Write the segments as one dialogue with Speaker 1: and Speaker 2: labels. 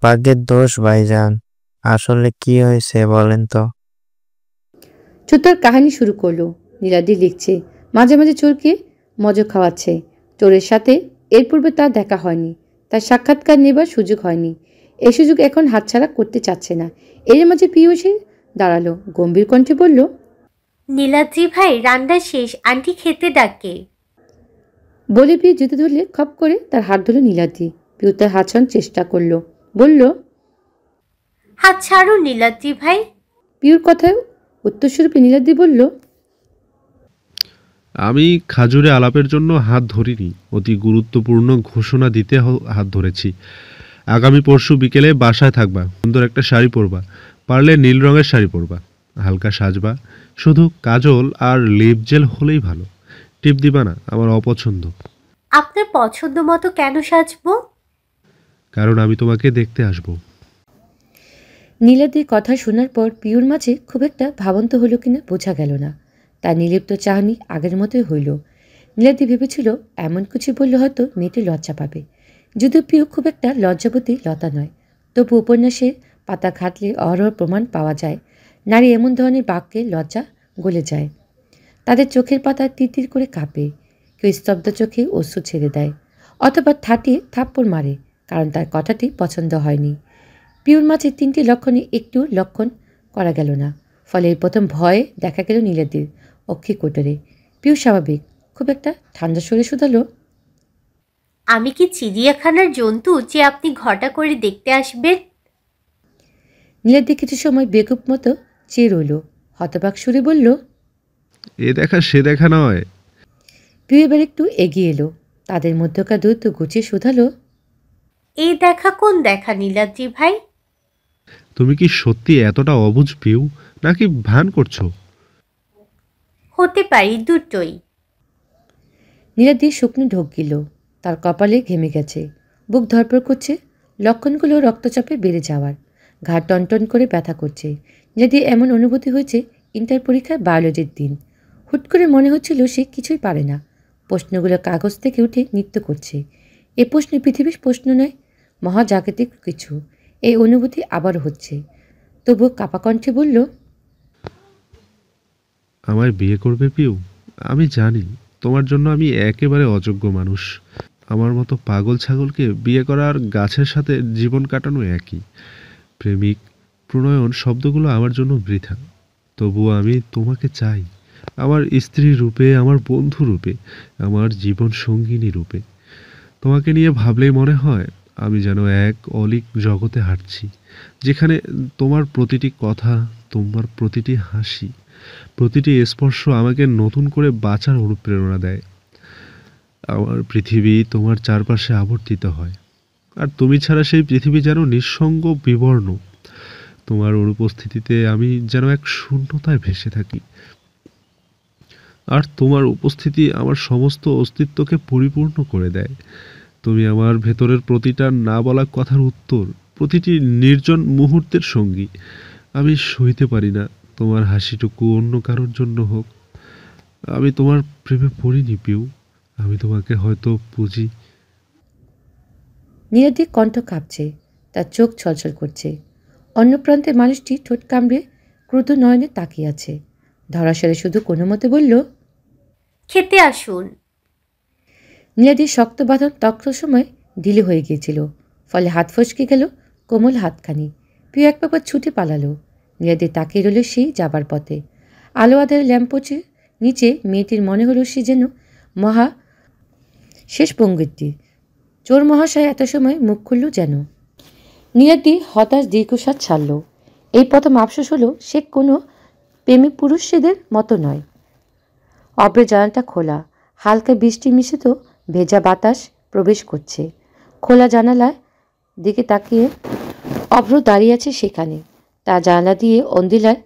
Speaker 1: ভাগ্যের দোষ ভাইজান। আসলে কি হয়েছে বলেন তো?
Speaker 2: চোর কাহিনী শুরু করলো। নীলাদ্রি লিখছে, মাঝে মাঝে চোরকে মজা খাওয়াচ্ছে। চোরের সাথে এর পূর্বে তার দেখা হয়নি, তার সাক্ষাৎকার নেবার সুযোগ হয়নি। এই সুযোগ এখন হাতছাড়া করতে চাচ্ছে না। এর মাঝে পিউ এসে দাঁড়ালো, গম্ভীর কণ্ঠে বলল,
Speaker 3: নীলাদ্রি ভাই, রান্না শেষ, আন্টি খেতে ডাকে।
Speaker 2: বলে পিউ জুতো ধরলে খপ করে তার হাত ধরল নীলাদ্রি। পিউ তার হাত ছাড়ানোর চেষ্টা করলো, বলল,
Speaker 3: হাত ছাড়ুন নীলাদ্রি ভাই।
Speaker 2: পিউর কথায় উত্তরস্বরূপে নীলাদ্রি বলল,
Speaker 4: আমি খাজুরে আলাপের জন্য হাত ধরিনি, অতি গুরুত্বপূর্ণ ঘোষণা দিতে হাত ধরেছি। আগামী পরশু বিকেলে বাসায় থাকবা, সুন্দর একটা শাড়ি পরবা, পারলে নীল রঙের শাড়ি পরবা, হালকা সাজবা, শুধু কাজল আর লিপ জেল হলেই ভালো। টিপ দিবা না, আমার অপছন্দ।
Speaker 3: আপনার পছন্দ মতো কেন সাজবো?
Speaker 4: কারণ আমি তোমাকে দেখতে আসবো।
Speaker 2: নীলাদ্রির কথা শোনার পর পিউর মাঝে খুব একটা ভাবন্ত হলো কিনা বোঝা গেল না। তার নির্লিপ্ত চাহনি আগের মতোই হইল। নীলাদ্রি ভেবেছিল এমন কিছু বললে হয়তো মেয়েটি লজ্জা পাবে। যদিও পিউ খুব একটা লজ্জাবতী লতা নয়, তবু উপন্যাসে পাতা ঘাটলে অহরহ প্রমাণ পাওয়া যায় নারী এমন ধরনের বাক্যে লজ্জা গলে যায়। তাদের চোখের পাতা তিতির করে কাঁপে, কেউ স্তব্ধ চোখে অশ্রু ছেড়ে দেয়, অথবা থাটিয়ে থাপ্পড় মারে কারণ তার কথাটি পছন্দ হয়নি। পিউর মাঝে তিনটি লক্ষণে একটু লক্ষণ করা গেল না, ফলে এই প্রথম ভয়ে দেখা গেল নীলাদ্রির অক্ষি কোটরে। পিউ স্বাভাবিক, খুব একটা ঠান্ডা সরে শুধালো,
Speaker 3: আমি কি চিড়িয়াখানার জন্তু যে আপনি ঘটা করে দেখতে আসবেন?
Speaker 2: নীলাদ্রি কিছু সময় বেকুব মতো চেয়ে রইল, হতবাক সুরে বলল,
Speaker 4: এ দেখা সে দেখা নয়।
Speaker 2: পিউ এবার একটু এগিয়ে এলো, তাদের মধ্যকার দূরত্ব গুছিয়ে শুধালো,
Speaker 3: এই দেখা কোন দেখা নীলাদ্রি ভাই?
Speaker 4: তুমি কি সত্যি এতটা অবুঝ পিউ, নাকি ভান করছো?
Speaker 3: হতে পারি দুটোই।
Speaker 2: নীলাদ্রির শুকনো ঢোক গিল, তার কপালে ঘেমে গেছে, বুক ধরপড় করছে, লক্ষণগুলো রক্তচাপে বেড়ে যাওয়ার, ঘাড় টনটন করে ব্যথা করছে। নীলাদ্রির এমন অনুভূতি হয়েছে ইন্টার পরীক্ষার বায়োলজির দিন। হুট করে মনে হচ্ছিল সে কিছুই পারে না, প্রশ্নগুলো কাগজ থেকে উঠে নৃত্য করছে। এ প্রশ্ন পৃথিবীর প্রশ্ন নয়, মহাজাগতিক কিছু। এই অনুভূতি আবারও হচ্ছে। তবু কাপা কণ্ঠে বলল,
Speaker 4: আমায় বিয়ে করবে পিউ? আমি জানি তোমার জন্য আমি একেবারে অযোগ্য মানুষ। আমার মতো পাগল ছাগলকে বিয়ে করা আর গাছের সাথে জীবন কাটানো একই। প্রেমিক, প্রণয়ন শব্দগুলো আমার জন্য বৃথা। তবুও আমি তোমাকে চাই, আমার স্ত্রী রূপে, আমার বন্ধু রূপে, আমার জীবন সঙ্গিনী রূপে। তোমাকে নিয়ে ভাবলেই মনে হয় আমি যেন এক অলীক জগতে হাঁটছি, যেখানে তোমার প্রতিটি কথা, তোমার প্রতিটি হাসি, প্রতিটি স্পর্শ আমাকে নতুন করে বাঁচার অনুপ্রেরণা দেয়। আমার পৃথিবী তোমার চারপাশে আবর্তিত হয়, আর তুমি ছাড়া সেই পৃথিবী যেন নিঃসঙ্গ বিবর্ণ। তোমার অনুপস্থিতিতে আমি যেন এক শূন্যতায় ভেসে থাকি, আর তোমার উপস্থিতি আমার সমস্ত অস্তিত্বকে পরিপূর্ণ করে দেয়। তুমি আমার ভেতরের প্রতিটা না বলা কথার উত্তর, প্রতিটি নির্জন মুহূর্তের সঙ্গী। আমি সইতে পারি না তোমার হাসিটুকু অন্য কারোর জন্য হোক। আমি তোমার প্রেমে পড়িনি পিউ, আমি তোমাকে হয়তো বুঝি।
Speaker 2: নীলাদ্রির কণ্ঠ কাঁপছে, তার চোখ ছলছল করছে। অন্য প্রান্তের মানুষটি ঠোঁট কামড়ে ক্রুদ্ধ নয়নে তাকিয়ে আছে। ধরাশালে শুধু কোনো মতে বলল,
Speaker 3: খেতে আসুন।
Speaker 2: নীলাদ্রির শক্ত বাঁধন তক্ষ সময় ঢিলে হয়ে গিয়েছিল, ফলে হাত ফসকে গেল কোমল হাতখানি। পিউ এক ব্যাপার ছুটে পালালো। নীলাদ্রি তাকিয়ে রইল সেই যাবার পথে। আলো আধারে ল্যাম্পোচের নিচে মেয়েটির মনে হলো সে যেন মহা শেষ পঙ্গিটি। চোর মহাশয় এত সময় মুখ খুলল যেন। নীলাদ্রি হতাশ দীর্ঘশ্বাস ছাড়ল। এই প্রথম আফসোস হলো সে কোনো প্রেমিক পুরুষদের মতো নয়। অব্রের জানালাটা খোলা, হালকা বৃষ্টি মিশ্রিত ভেজা বাতাস প্রবেশ করছে। খোলা জানালার দিকে তাকিয়ে অভ্র দাঁড়িয়ে আছে সেখানে। তার জানালা দিয়ে অন্দিলার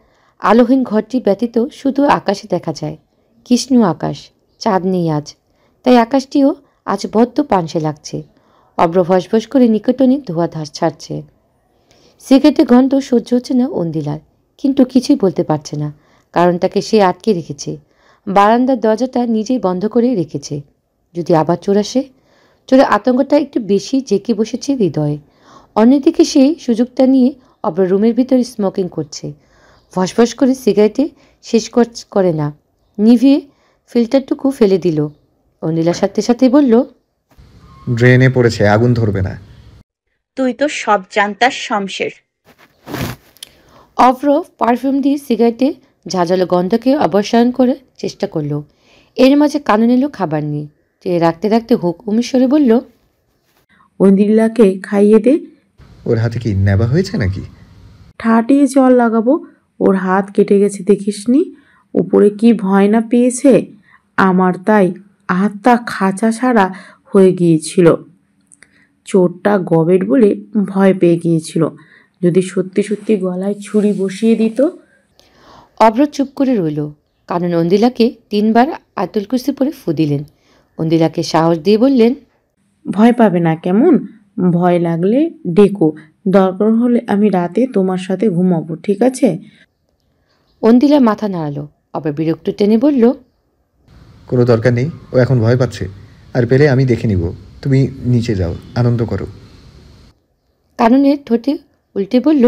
Speaker 2: আলোহীন ঘরটি ব্যতীত শুধু আকাশে দেখা যায়, কৃষ্ণ আকাশ। চাঁদ নেই আজ, তাই আকাশটিও আজ বড্ড পানসে লাগছে। অভ্র ভসভস করে নিকটনে ধোঁয়া ছাড়ছে। সিগারেটের গন্ধ সহ্য হচ্ছে না অন্দিলার, কিন্তু কিছুই বলতে পারছে না, কারণ তাকে সে আটকে রেখেছে। বারান্দার দরজাটা নিজেই বন্ধ করে রেখেছে। যদি আবার চোর আসে? চোরের আতঙ্কটা একটু বেশি জেঁকে বসেছে হৃদয়ে। অন্যদিকে সেই সুযোগটা নিয়ে অব্র রুমের ভিতরে স্মোকিং করছে। ফসফস করে সিগারেটে শেষ করে না, নিভিয়ে ফিল্টারটুকু ফেলে দিল। অনিলা সাথে সাথে বলল,
Speaker 5: ড্রেনে পড়েছে, আগুন ধরবে না।
Speaker 6: তুই তো সব জানতাস শমশের।
Speaker 2: অভ্র পারফিউম দিয়ে সিগারেটে ঝাঁঝালো গন্ধকে অবসায়ন করে চেষ্টা করলো। এর মাঝে কানে নিল খাবার নিয়ে। রাখতে রাখতে হুকুমেশ্বরে বলল,
Speaker 7: অন্দিলাকে খাইয়ে দে।
Speaker 5: ওর হাতে কি নেবা হয়েছে নাকি?
Speaker 7: ঠাটিয়ে জল লাগাবো, ওর হাত কেটে গেছে দেখিসনি? উপরে কি ভয় না পেয়েছে আমার, তাই হাতটা খাঁচা ছাড়া হয়ে গিয়েছিল। চোরটা গবেট বলে ভয় পেয়ে গিয়েছিল। যদি সত্যি সত্যি গলায় ছুরি বসিয়ে দিত।
Speaker 2: অভ্র চুপ করে রইল, কারণ অন্দিলাকে 3 বার আতুল কুস্তি পরে ফু দিলেন। অন্দিলাকে সাহস দিয়ে বললেন,
Speaker 7: ভয় পাবে না কেমন? ভয় লাগলে ডেকো, দরকার হলে আমি রাতে তোমার সাথে ঘুমাবো, ঠিক আছে?
Speaker 2: অন্দিলা মাথা নাড়ালো। অভ্র বিরক্ত টেনে বলল,
Speaker 5: কোনো দরকার নেই, ও এখন ভয় পাচ্ছে। আর পেলে আমি দেখে নিব। তুমি নিচে যাও, আনন্দ করো।
Speaker 2: কাননের ঠোঁটে উল্টে বলল,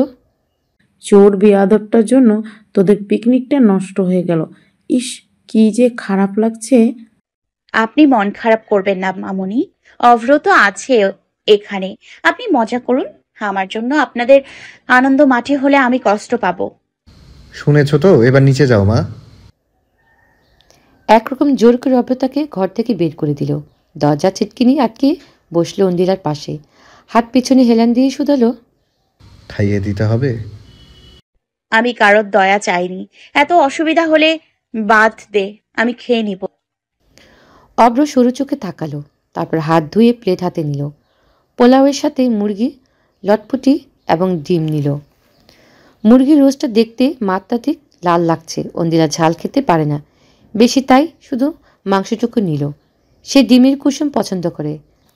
Speaker 7: চোর বেয়াদবটার জন্য তোদের পিকনিকটা নষ্ট হয়ে গেল। ইস, কি যে খারাপ লাগছে।
Speaker 6: আপনি মন খারাপ করবেন না মামুনি, অভ্র তো আছে এখানে। আপনি মজা করুন, আমার জন্য আপনাদের আনন্দ মাটি হলে আমি কষ্ট পাবো।
Speaker 5: শুনেছ তো, এবার নিচে যাও মা।
Speaker 2: একরকম জোর করে অভ্র তাকে ঘর থেকে বের করে দিল। দরজা ছিটকিনি আটকে বসলো অন্দিলার পাশে। হাত পিছনে হেলান দিয়ে শুধালো,
Speaker 5: খাইয়ে দিতে হবে?
Speaker 6: আমি কারোর দয়া চাইনি, এত অসুবিধা হলে বাদ দে, আমি খেয়ে নিব।
Speaker 2: অভ্র সরু চোখে তাকালো, তারপর হাত ধুয়ে প্লেট হাতে নিল। পোলাওয়ের সাথে মুরগি, লটপটি এবং ডিম নিল। মুরগির রোস্টটা দেখতে মাত্রাধিক লাল লাগছে। অন্দিলা ঝাল খেতে পারে না বেশি, তাই শুধু মাংসটুকু নিল। সে ডিমের কুসুম পছন্দ করে,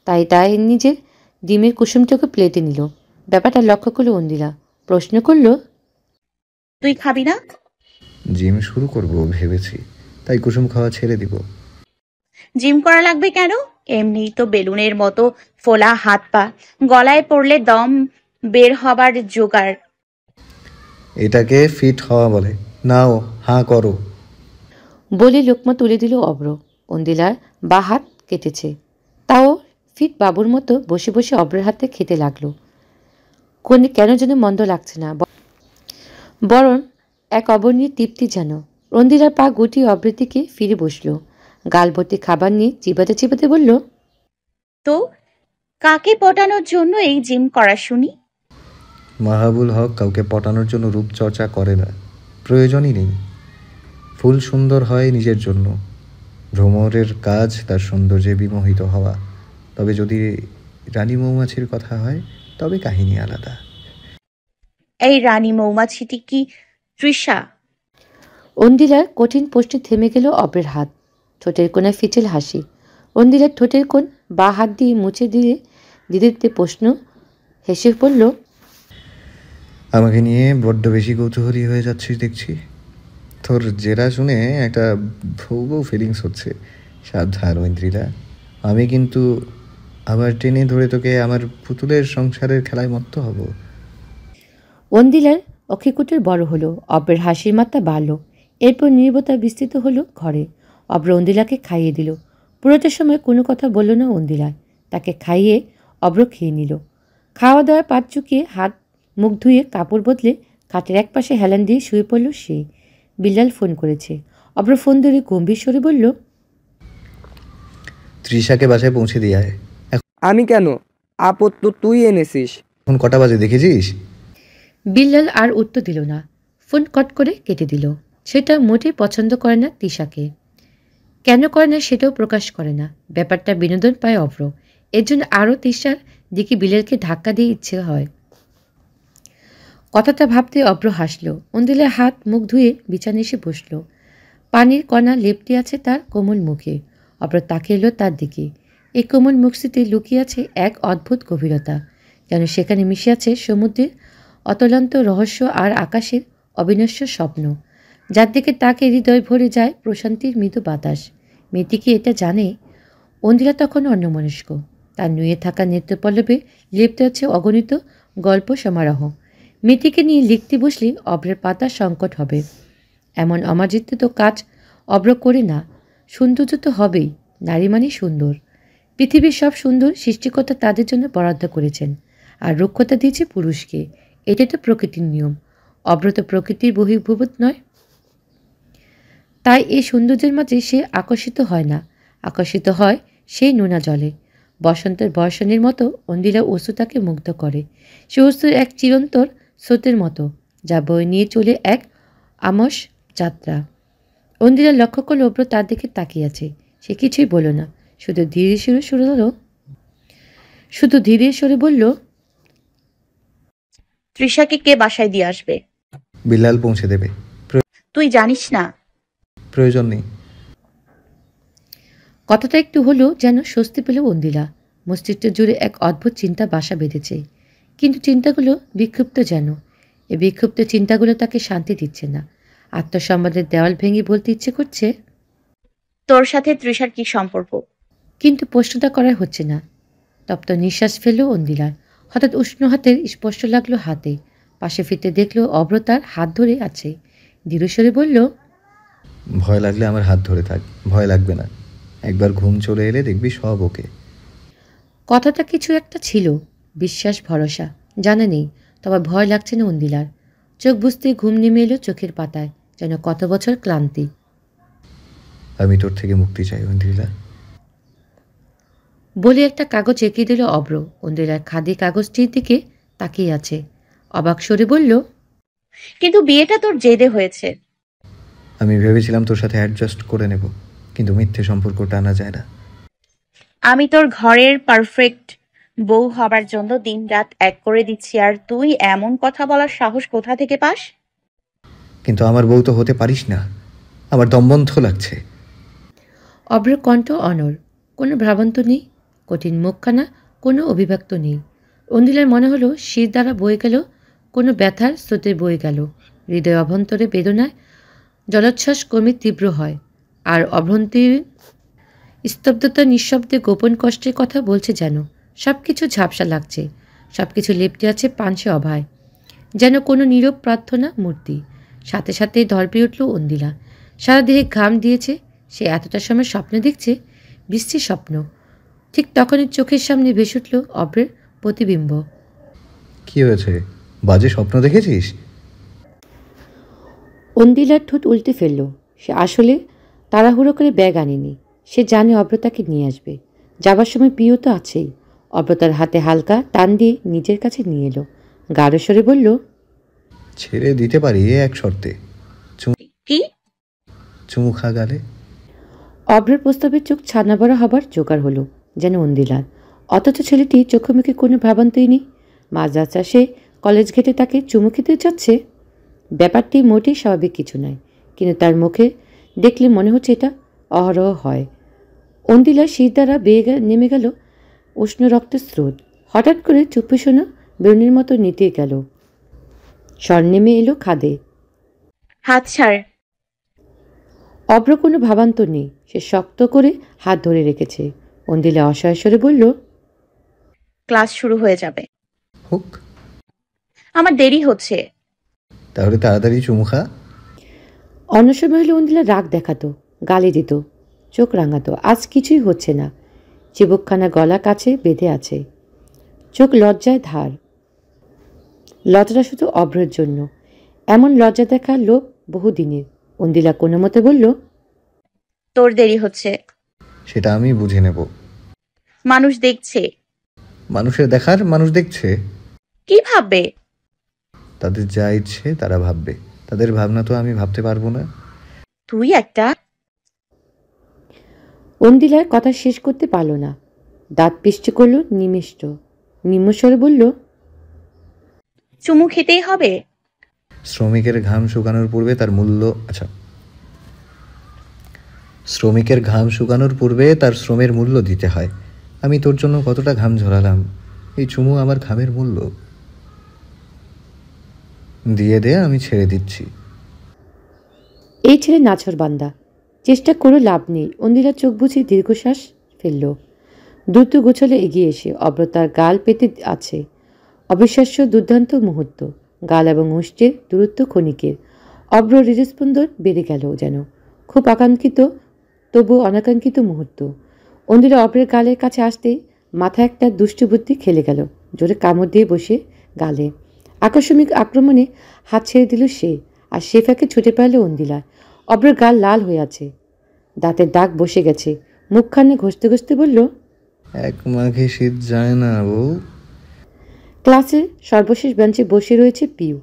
Speaker 2: তাই নিজের ডিমের কুসুমটুকু প্লেটে নিল। ব্যাপারটা লক্ষ্য করলো অন্দিলা। প্রশ্ন করল,
Speaker 6: তুই খাবি না?
Speaker 5: জিম শুরু করব ভেবেছি, তাই কুসুম খাওয়া ছেড়ে দিব।
Speaker 6: জিম করা লাগবে কেন? এমনিই তো বেলুনের মতো ফোলা হাত পা, গলায় পড়লে দম বের হবার জোগাড়।
Speaker 5: এটাকে ফিট হওয়া বলে। নাও, হাঁ করো।
Speaker 2: বলে লোকমা তুলে দিল অভ্র। অন্দিলার বা হাত কেটেছে, তাও ফিট বাবুর মতো বসে বসে অভ্রের হাতে খেতে লাগলো। কেন যেন মন্দ লাগছে না, বরং এক অবর্ণীয় তৃপ্তি যেন। অন্দিলার পা গুটিয়ে অভ্রের দিকে ফিরে বসলো। গাল ভর্তি খাবার নিয়ে চিবাতে চিবাতে বলল,
Speaker 6: তো কাকে পটানোর জন্য এই জিম করা শুনি?
Speaker 5: মাহাবুল হক কাউকে পটানোর জন্য রূপচর্চা করে না, প্রয়োজনই নেই। ফুল সুন্দর হয় নিজের জন্য, ভ্রমরের কাজ তার সৌন্দর্যে বিমোহিত হওয়া। তবে যদি রানী মৌমাছির কথা হয় তবে কাহিনী আলাদা।
Speaker 6: এই রানী মৌমাছিটি কি তৃষা?
Speaker 2: অন্দিলার কঠিন প্রশ্নে থেমে গেল অভ্রের হাত। ঠোঁটের কোণায় ফিচেল হাসি। অন্দিলার ঠোঁটের কোণ বা হাত দিয়ে মুছে দিয়ে দিদিতে প্রশ্ন হেসে পড়ল,
Speaker 5: আমাকে নিয়ে বড্ড বেশি কৌতূহলী হয়ে যাচ্ছিস দেখছি। তোর জেরা শুনে একটা ভৌ ফিলিংস হচ্ছে। সাবধান ঐন্দ্রিলা, আমি কিন্তু আবার টেনে ধরে তোকে আমার পুতুলের সংসারের খেলায় মত্ত হব।
Speaker 2: অন্দিলার অক্ষিকুটের বড় হলো। অভ্রের হাসির মাত্রা বাড়ল। এরপর নীরবতা বিস্তৃত হলো ঘরে। অভ্র অন্দিলাকে খাইয়ে দিল। পুরোটা সময় কোনো কথা বলল না অন্দিলা। তাকে খাইয়ে অভ্র খেয়ে নিল। খাওয়া দাওয়ার পাত চুকিয়ে হাত মুখ ধুয়ে কাপড় বদলে খাটের এক পাশে হেলান দিয়ে শুয়ে পড়ল সে। বিল্লাল ফোন করেছে। অভ্র ফোন ধরে গম্ভীর স্বরে বলল,
Speaker 5: তৃষাকে বাসায় পৌঁছে দিয়ে আয়।
Speaker 8: আমি কেন? আপদ তো তুই এনেছিস।
Speaker 5: এখন কটা বাজে দেখেছিস?
Speaker 2: বিল্লাল আর উত্তর দিল না। ফোন কট করে কেটে দিল। সেটা মোটেই পছন্দ করে না তিশাকে। কেন করে না সেটাও প্রকাশ করে না। ব্যাপারটা বিনোদন পায় অভ্র। এর জন্য আরও তিশার দিকে বিল্লালকে ধাক্কা দিয়ে ইচ্ছে হয়। কথাটা ভাবতে অভ্র হাসল। অন্দিলার হাত মুখ ধুয়ে বিছানায় এসে বসল। পানির কণা লেপটে আছে তার কোমল মুখে। অভ্র তাকিয়ে এলো তার দিকে। এই কোমল মুখটিতে লুকিয়ে আছে এক অদ্ভুত গভীরতা, যেন সেখানে মিশে আছে সমুদ্রের অতলান্ত রহস্য আর আকাশের অবিনশ্বর স্বপ্ন, যার দিকে তাকে হৃদয় ভরে যায় প্রশান্তির মৃদু বাতাস। মেয়েটি কি এটা জানে? অন্দিলা তখন অন্যমনস্ক। তার নুয়ে থাকা নেত্রপল্লবে লেপ্তে আছে অগণিত গল্প সমারোহ। মেয়েটিকে নিয়ে লিখতে বসলে অব্রের পাতা সংকট হবে। এমন অমার্জিত কাজ অব্র করে না। সৌন্দর্য তো হবেই, নারী মানে সুন্দর। পৃথিবীর সব সুন্দর সৃষ্টিকর্তা তাদের জন্য বরাদ্দ করেছেন, আর রুক্ষতা দিয়েছে পুরুষকে। এটাই তো প্রকৃতির নিয়ম। অব্র তো প্রকৃতির বহির্ভূত নয়, তাই এই সৌন্দর্যের মাঝে সে আকর্ষিত হয় না। আকর্ষিত হয় সেই নোনা জলে। বসন্তের বর্ষণের মতো অন্দিলা অশ্রু তাকে মুগ্ধ করে। সে অশ্রুর এক চিরন্তর স্রোতের মতো, যা বয়ে নিয়ে চলে এক আমস যাত্রা। অন্দিলা লক্ষ্য করল অব্র তার দিকে তাকিয়ে আছে। সে কিছুই বলল না, শুধু ধীরে সরে বলল,
Speaker 6: তৃষাকে কে বাসায় দিয়ে আসবে?
Speaker 5: বিল্লাল পৌঁছে দেবে।
Speaker 6: তুই জানিস না?
Speaker 5: প্রয়োজন নেই।
Speaker 2: কথাটা একটু হলেও যেন স্বস্তি পেল অন্দিলা। মস্তিষ্ক জুড়ে এক অদ্ভুত চিন্তা বাসা বেঁধেছে, কিন্তু চিন্তাগুলো বিক্ষিপ্ত যেন। এই বিক্ষিপ্ত চিন্তাগুলো তাকে শান্তি দিচ্ছে না। আত্মসম্মানের দেওয়াল ভেঙে বলতে ইচ্ছে করছে,
Speaker 6: তোর সাথে তৃষার কি সম্পর্ক?
Speaker 2: কিন্তু প্রশ্নটা করা হচ্ছে না। তপ্ত নিঃশ্বাস ফেলল অন্দিলার। হঠাৎ উষ্ণ হাতের স্পর্শ লাগলো হাতে। পাশে ফিরতে দেখলো অব্র তার হাত ধরে আছে। দৃঢ়স্বরে বলল,
Speaker 5: ভয় লাগলে আমার হাত ধরে থাক, ভয় লাগবে না। একবার ঘুম চলে এলে দেখবি সব ওকে।
Speaker 2: কথাটা কিছু একটা ছিল, বিশ্বাস, ভরসা, জানা নেই, তবে ভয় লাগছে না অন্দিলার। চোখ বুঝতে ঘুম নেমে এলো চোখের পাতায়, যেন কত বছর ক্লান্তি।
Speaker 5: আমি তোর থেকে মুক্তি চাই অন্দিলা।
Speaker 2: বলে একটা কাগজ এঁকে দিল অব্র। অন্দিলার খাদি কাগজটির দিকে তাকিয়ে আছে। অবাক স্বরে বলল,
Speaker 6: কিন্তু বিয়েটা তোর জেদে হয়েছে।
Speaker 5: আমি ভেবেছিলাম তোর সাথে অ্যাডজাস্ট করে নেব, কিন্তু মিথ্যে সম্পর্ক টানা যায় না।
Speaker 6: আমি তোর ঘরের পারফেক্ট বউ হবার জন্য দিনরাত এক করে দিচ্ছি, আর তুই এমন কথা বলার সাহস কোথা থেকে পাস?
Speaker 5: কিন্তু আমার বউ তো হতে পারিস না, আমার দমবন্ধ লাগছে।
Speaker 2: অব্রের কণ্ঠ অনড়, কোনো ভ্রাবান্ত নেই, কঠিন মুখখানা কোনো অভিব্যক্ত নেই। অন্দিলার মনে হলো শির দ্বারা বয়ে গেল কোনো ব্যথার স্রোতে বয়ে গেল। হৃদয় অভ্যন্তরে বেদনায় জলোচ্ছ্বাস ক্রমে তীব্র হয়, আর অভ্যন্তরীণ স্তব্ধতা নিঃশব্দে গোপন কষ্টের কথা বলছে যেন। সব কিছু ঝাপসা লাগছে, সব কিছু লেপ্টে আছে পাঞ্চে অভয়, যেন কোনো নীরব প্রার্থনা মূর্তি। সাথে সাথে ধরপে উঠল অন্দিলা। সারা দেহে ঘাম দিয়েছে। সে এতটা সময় স্বপ্ন দেখছে, বৃষ্টির স্বপ্ন। ঠিক তখনই চোখের সামনে ভেসে উঠল অব্রের প্রতিবিম্ব।
Speaker 5: কি হয়েছে? বাজে স্বপ্ন দেখেছিস?
Speaker 2: অন্দিলার ঠোঁট উল্টে ফেলল। সে আসলে তাড়াহুড়ো করে ব্যাগ আনেনি। সে জানে অব্র তাকে নিয়ে আসবে। যাবার সময় প্রিয় তো আছেই। অব্র তার হাতে হালকা টান দিয়ে নিজের কাছে নিয়ে এলো। গাঢ় স্বরে বলল,
Speaker 5: ছেড়ে দিতে পারি এক শর্তে।
Speaker 6: কি?
Speaker 5: চুমু খা গালে।
Speaker 2: অব্রের প্রস্তাবের চোখ ছানা বড়া হবার জোগাড় হলো যেন অন্দিলার। অথচ ছেলেটি চোখে মুখে কোনো ভাবান্তই নেই। মাঝরাস্তা সে কলেজ ঘেটে তাকে চুমু খেতে যাচ্ছে। ব্যাপারটি মোটেই স্বাভাবিক কিছু নয়, কিন্তু তার মুখে দেখলে মনে হচ্ছে এটা অহরহ হয়। অন্দিলার শির দ্বারা বেয়ে নেমে গেল উষ্ণ রক্তের স্রোত। হঠাৎ করে চুপি শোনা বেরুনির মতো নিতে গেল। স্বর নেমে এলো খাদে।
Speaker 6: হাত ছাড়।
Speaker 2: অব্র কোনো ভাবান্তর নেই। সে শক্ত করে হাত ধরে রেখেছে। অন্দিলা অসহায় স্বরে বলল,
Speaker 6: ক্লাস শুরু হয়ে যাবে।
Speaker 5: হোক।
Speaker 6: আমার দেরি হচ্ছে।
Speaker 5: তাহলে তাড়াতাড়ি চুমু খা।
Speaker 2: অন্য সময় হলে অন্দিলা রাগ দেখাতো, গালি দিত, চোখ রাঙাতো। আজ কিছুই হচ্ছে না। চিবুকখানা গলা কাছে বেঁধে আছে। চোখ লজ্জায় ধার। লজ্জাটা শুধু অব্রের জন্য। এমন লজ্জা দেখা লোক বহুদিনের। অন্দিলা কোনো মতে বলল,
Speaker 6: তোর দেরি হচ্ছে।
Speaker 5: সেটা আমি বুঝে নেব।
Speaker 6: মানুষ দেখছে।
Speaker 5: মানুষের দেখার মানুষ দেখছে।
Speaker 6: কি ভাববে?
Speaker 5: তাদের যা ইচ্ছে তারা ভাববে। তাদের ভাবনা তো আমি ভাবতে পারবো না।
Speaker 6: তুই একটা।
Speaker 2: অন্দিলার কথা শেষ করতে পারল না। দাঁত পিষ্টে করল নিম্নস্বরে বলল,
Speaker 6: চুমু খেতেই হবে।
Speaker 5: শ্রমিকের ঘাম শুকানোর পূর্বে তার মূল্য শ্রমিকের ঘাম শুকানোর পূর্বে তার শ্রমের মূল্য দিতে হয়। আমি তোর জন্য কতটা ঘাম ঝরালাম, এই চুমু আমার ঘামের মূল্য। দিয়ে দে, আমি ছেড়ে দিচ্ছি।
Speaker 2: এই ছেলে নাছর বান্দা। চেষ্টা করে লাভ নেই। অন্দিলা চোখ বুঝে দীর্ঘশ্বাস ফেলল। দ্রুত গোছলে এগিয়ে এসে অব্র তার গাল পেতে আছে। অবিশ্বাস্য দুর্দান্ত মুহূর্ত। গাল এবং ওষ্ঠের দূরত্ব ক্ষণিকের। অব্র হৃদস্পন্দন বেড়ে গেল যেন। খুব আকাঙ্ক্ষিত তবু অনাকাঙ্ক্ষিত মুহূর্ত। অন্দিলা অব্রের গালের কাছে আসতেই মাথায় একটা দুষ্টবুদ্ধি খেলে গেল। জোরে কামড় দিয়ে বসে গালে। আকস্মিক আক্রমণে হাত ছেড়ে দিল সে, আর সে ফাঁকে ছুটে পারল অন্দিলা। অব্রের গাল লাল হয়ে আছে, দাঁতের দাগ বসে গেছে। মুখখানে ঘষতে ঘষতে বলল,
Speaker 5: এক মাঘে শীত যায় না বউ।
Speaker 2: ক্লাসের সর্বশেষ বেঞ্চে বসে রয়েছে পিউ।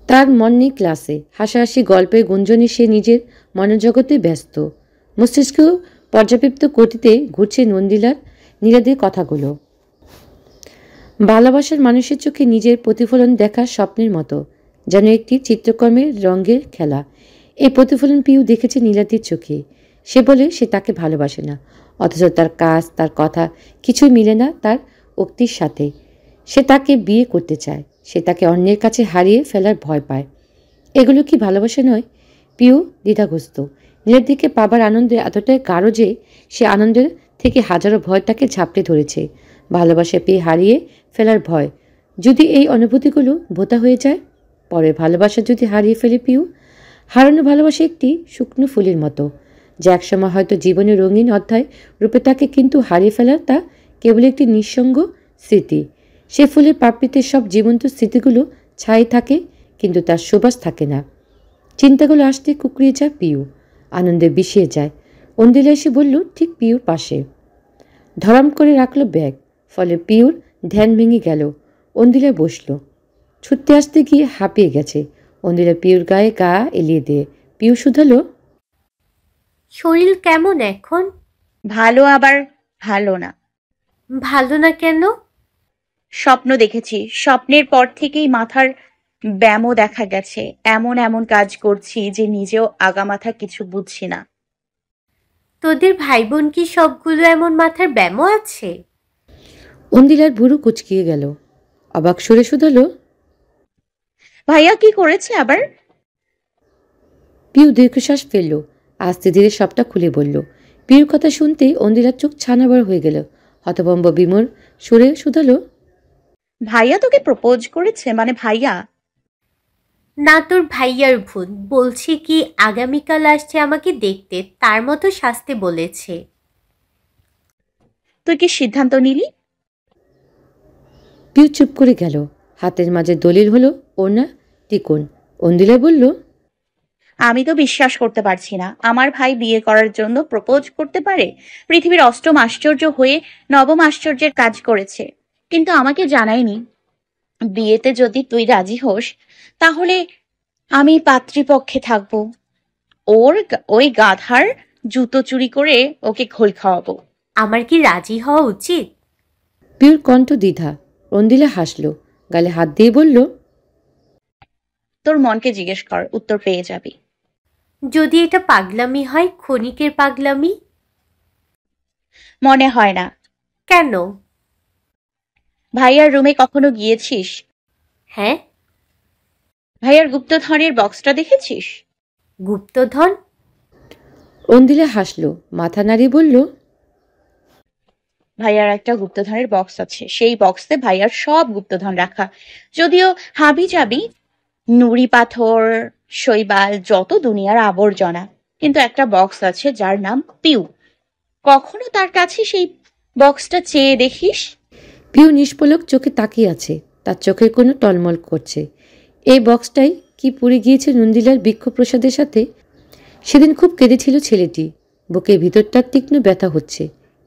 Speaker 2: তার মন নেই ক্লাসে। হাসাহাসি গল্পের গুঞ্জনে সে নিজের মনোজগতে ব্যস্ত। মস্তিষ্ক পর্যাপ্ত গতিতে ঘুরছে নন্দিলার নীলাদের কথাগুলো। ভালোবাসার মানুষের চোখে নিজের প্রতিফলন দেখার স্বপ্নের মতো, যেন একটি চিত্রকর্মের রঙের খেলা। এই প্রতিফলন পিউ দেখেছে নীলাদির চোখে। সে বলে সে তাকে ভালোবাসে না, অথচ তার কাজ, তার কথা কিছুই মিলে না তার উক্তির সাথে। সে তাকে বিয়ে করতে চায়, সে তাকে অন্যের কাছে হারিয়ে ফেলার ভয় পায়। এগুলো কি ভালোবাসা নয়? পিউ দ্বিধাগ্রস্ত। নীলার দিকে পাবার আনন্দে এতটাই গাঢ় যে সে আনন্দের থেকে হাজারো ভয় তাকে ঝাপটে ধরেছে। ভালোবাসা পেয়ে হারিয়ে ফেলার ভয়। যদি এই অনুভূতিগুলো ভোতা হয়ে যায়, পরে ভালোবাসা যদি হারিয়ে ফেলে পিউ। হারানো ভালোবাসা একটি শুকনো ফুলের মতো, যা একসময় হয়তো জীবনের রঙিন অধ্যায় রূপে তাকে, কিন্তু হারিয়ে ফেলার তা কেবল একটি নিঃসঙ্গ স্মৃতি। সে ফুলের পাপড়িতে সব জীবন্ত স্মৃতিগুলো ছাই থাকে, কিন্তু তার সুবাস থাকে না। চিন্তাগুলো আসতে কুকড়িয়ে যায় পিউ, আনন্দে বিষিয়ে যায়। অন্দিলা এসে বলল ঠিক পিউর পাশে। ধরাম করে রাখলো ব্যাগ, ফলে পিউর ধ্যান ভেঙে গেল। অন্দিলা বসল। ছুটতে আসতে গিয়ে হাঁপিয়ে গেছে। অন্দিলা পিউর গায়ে গা এলিয়ে দিয়ে পিউ শুধালো,
Speaker 3: শরীর কেমন এখন?
Speaker 6: ভালো আবার ভালো না।
Speaker 3: ভালো না কেন?
Speaker 6: স্বপ্ন দেখেছি, স্বপ্নের পর থেকেই মাথার ব্যামো দেখা গেছে। এমন এমন কাজ করছি যে নিজেও আগামাথা কিছু বুঝছি না।
Speaker 3: তোদের ভাই বোন কি সবগুলো এমন মাথার ব্যামো আছে?
Speaker 2: অন্দিলার ভুরু কুচকিয়ে গেল। অবাক সুরে শুধালো,
Speaker 6: ভাইয়া কি করেছে আবার?
Speaker 2: পিউ দীর্ঘশ্বাস ফেলল, আস্তে ধীরে সবটা খুলে বলল। পিউর কথা শুনতেই অন্দিলার চোখ ছানাবার হয়ে গেল। হতভম্ব বিমর সুরে শুধালো,
Speaker 6: ভাইয়া তোকে প্রপোজ করেছে? মানে ভাইয়া?
Speaker 3: না, তোর ভাইয়ার ভূত। বলছি কি, আগামীকাল আসছে আমাকে দেখতে, তার মতো সাজতে বলেছে।
Speaker 6: তুই কি সিদ্ধান্ত নিলি?
Speaker 2: পিউ চুপ করে গেল। হাতের মাঝে দলিল হলো ওনা টিকন। অন্দিলা বলল,
Speaker 6: আমি তো বিশ্বাস করতে পারছি না আমার ভাই বিয়ে করার জন্য প্রপোজ করতে পারে। পৃথিবীর অষ্টম আশ্চর্য হয়ে নবম আশ্চর্যের কাজ করেছে, কিন্তু আমাকে জানায়নি। বিয়েতে যদি তুই রাজি হোস, তাহলে আমি পাত্রীপক্ষে থাকবো। ওই গাধার জুতো চুরি করে ওকে খোল খাওয়াবো।
Speaker 3: আমার কি রাজি হওয়া উচিত?
Speaker 2: পিউর কণ্ঠ দ্বিধা। অন্দিলা হাসল, গালে হাত দিয়ে বলল,
Speaker 6: তোর মনকে জিজ্ঞেস কর, উত্তর পেয়ে যাবি।
Speaker 3: যদি এটা পাগলামি হয়, ক্ষণিকের পাগলামি?
Speaker 6: মনে হয় না।
Speaker 3: কেন?
Speaker 6: ভাইয়ার রুমে কখনো গিয়েছিস?
Speaker 3: হ্যাঁ।
Speaker 6: ভাইয়ার গুপ্তধনের বক্সটা দেখেছিস?
Speaker 3: গুপ্তধন?
Speaker 2: অন্দিলা হাসল, মাথা নাড়িয়ে বলল,
Speaker 6: ভাইয়ার একটা গুপ্তধনের বক্স আছে, সেই বক্সে ভাইয়ার সব গুপ্তধন রাখা। যদিও হাবি যাবি, নুড়ি পাথর, শৈবাল, যত দুনিয়ার আবর্জনা, কিন্তু একটা বক্স আছে যার নাম পিউ। কখনো তার কাছে সেই বক্সটা চেয়ে দেখিস?
Speaker 2: পিউ নিষ্পলক চোখে তাকিয়ে আছে। তার চোখের কোনো টলমল করছে। এই বক্সটাই কি পুড়ে গিয়েছে নন্দিলার বৃক্ষপ্রসাদের সাথে? সেদিন খুব কেঁদেছিল ছেলেটি। বুকের ভিতরটার তীক্ষ্ণ ব্যথা হচ্ছে,